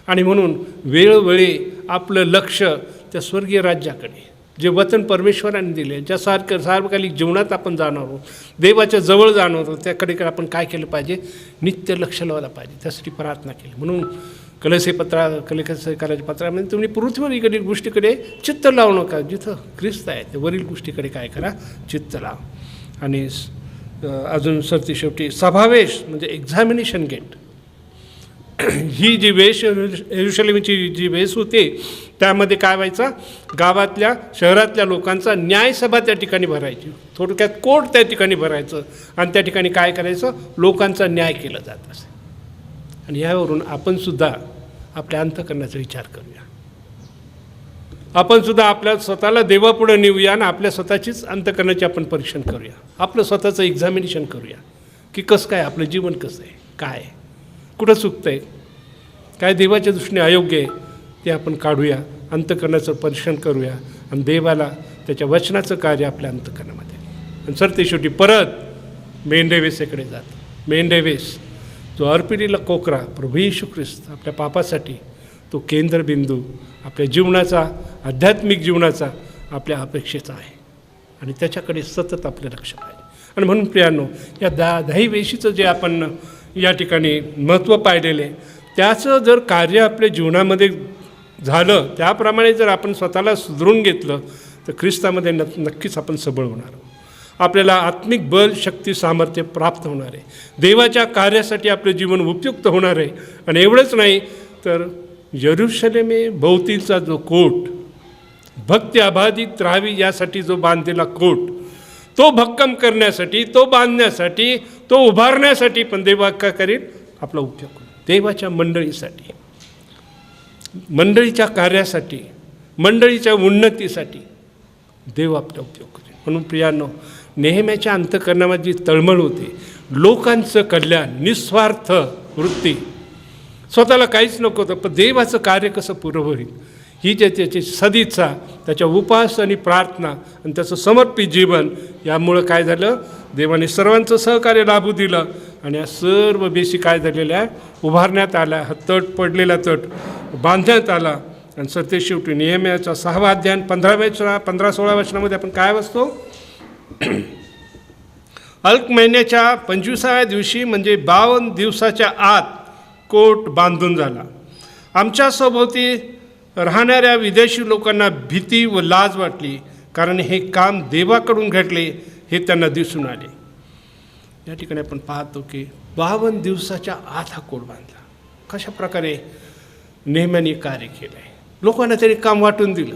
आणि म्हणून वेळोवेळी आपलं लक्ष त्या स्वर्गीय राज्याकडे, जे वचन परमेश्वराने दिले, ज्या सार्वकालिक जीवनात आपण जाणार आहोत, देवाच्या जवळ जाणार आहोत, त्याकडे आपण काय केलं पाहिजे? नित्य लक्ष लावलं पाहिजे. त्यासाठी प्रार्थना केली. म्हणून कलेकाराच्या पत्रामध्ये तुम्ही पृथ्वीवरील गोष्टीकडे चित्त लावू नका, जिथं ख्रिस्त आहे ते वरील गोष्टीकडे काय करा? चित्त लाव. आणि अजून सरती शेवटी सभावेश म्हणजे एक्झामिनेशन गेट. ही जी वेश येरुशलेमची जी वेश होती त्यामध्ये काय व्हायचं? गावातल्या, शहरातल्या लोकांचा न्यायसभा त्या ठिकाणी भरायची. थोडक्यात कोर्ट त्या ठिकाणी भरायचं आणि त्या ठिकाणी काय करायचं? लोकांचा न्याय केला जात असे. आणि यावरून आपण सुद्धा आपल्या अंतःकरणाचा विचार करूया. आपण सुद्धा आपल्या स्वतःला देवापुढे नेऊया आणि आपल्या स्वतःचीच अंतःकरणाचे आपण परीक्षण करूया. आपलं स्वतःचं एक्झामिनेशन करूया की कसं काय आपलं जीवन कसं आहे, काय आहे, कुठं चुकतं आहे, काय देवाच्या दृष्टीने अयोग्य आहे ते आपण काढूया. अंतःकरणाचं परीक्षण करूया आणि देवाला त्याच्या वचनाचं कार्य आपल्या अंतःकरणामध्ये. आणि सर ते शेवटी परत मेंढेवेसेकडे जातं. मेंढेवेस जो अर्पिलेला कोकरा प्रभू येशू ख्रिस्त आपल्या पापासाठी, तो केंद्रबिंदू आपल्या जीवनाचा, आध्यात्मिक जीवनाचा, आपल्या अपेक्षेचा आहे. आणि त्याच्याकडे सतत आपलं लक्ष पाहिजे. आणि म्हणून प्रियांनो, या दहीवेशीचं जे आपण या ठिकाणी महत्त्व पाहिलेले, त्याचं जर कार्य आपल्या जीवनामध्ये झालं, त्याप्रमाणे जर आपण स्वतःला सुधरून घेतलं तर ख्रिस्तामध्ये नक्कीच आपण सबळ होणार आहोत. आपल्याला आत्मिक बल, शक्ती, सामर्थ्य प्राप्त होणार आहे. देवाच्या कार्यासाठी आपलं जीवन उपयुक्त होणार आहे. आणि एवढंच नाही तर यरुशलेमे भोवतीचा जो कोट, भक्ती अबाधित राहावी यासाठी जो बांधलेला कोट, तो भक्कम करण्यासाठी, तो बांधण्यासाठी, तो उभारण्यासाठी पण देवा काय करेल? आपला उपयोग करेल. देवाच्या मंडळीसाठी, मंडळीच्या कार्यासाठी, मंडळीच्या उन्नतीसाठी देव आपला उपयोग करेल. म्हणून प्रियांनो, नेहमीच्या अंतःकरणामध्ये जी तळमळ होती, लोकांचं कल्याण, निस्वार्थ वृत्ती, स्वतःला काहीच नको होतं पण देवाचं कार्य कसं पुरं होईल, ही जे त्याची सदिच्छा, त्याच्या उपास आणि प्रार्थना आणि त्याचं समर्पित जीवन, यामुळं काय झालं? देवाने सर्वांचं सहकार्य लाभू दिलं आणि या सर्व बेसी काय झालेल्या उभारण्यात आल्या. हा तट पडलेला तट बांधण्यात आला. आणि सर ते शेवटी नेहम्याचा 6वा अध्याय 15-16 वचनामध्ये आपण काय वाचतो? अल्क महिन्याच्या 25व्या दिवशी म्हणजे 52 दिवसाच्या आत कोट बांधून झाला. आमच्या सभोवती राहणाऱ्या विदेशी लोकांना भीती व लाज वाटली, कारण हे काम देवाकडून घडले हे त्यांना दिसून आले. या ठिकाणी आपण पाहतो की 52 दिवसाच्या आत हा कोट बांधला. कशा प्रकारे नेहम्याने कार्य केलं आहे. लोकांना त्यांनी काम वाटून दिलं.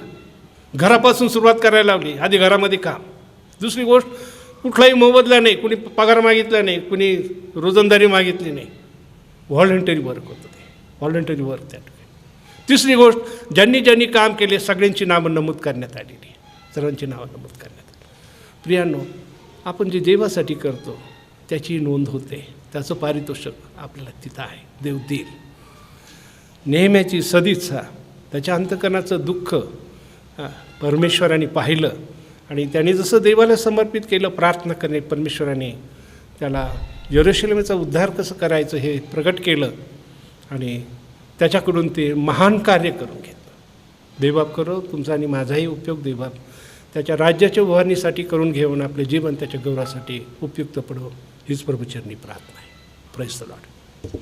घरापासून सुरुवात करायला लावली. आधी घरामध्ये काम. दुसरी गोष्ट, कुठलाही मोबदला नाही, कुणी पगार मागितला नाही, कुणी रोजंदारी मागितली नाही. व्हॉलंटरी वर्क होतं ते. व्हॉलंटरी वर्क त्या ठिकाणी. तिसरी गोष्ट, ज्यांनी ज्यांनी काम केले सगळ्यांची नावं नमूद करण्यात आलेली. सर्वांची नावं नमूद करण्यात आली. प्रियांनो, आपण जे देवासाठी करतो त्याची नोंद होते. त्याचं पारितोषिक आपल्याला तिथं आहे. देव देईल. नेहम्याची सदिच्छा, त्याच्या अंतकरणाचं दुःख परमेश्वराने पाहिलं आणि त्याने जसं देवाला समर्पित केलं प्रार्थना करणे, परमेश्वराने त्याला यरूशलेमचा उद्धार कसं करायचं हे प्रगट केलं आणि त्याच्याकडून ते महान कार्य करून घेतलं. देवबाप करो तुमचा आणि माझाही उपयोग देवबाप त्याच्या राज्याच्या उभारणीसाठी करून घेऊन आपले जीवन त्याच्या गौरवासाठी उपयुक्त पडो हीच प्रभूचरणी प्रार्थना आहे. Praise the Lord.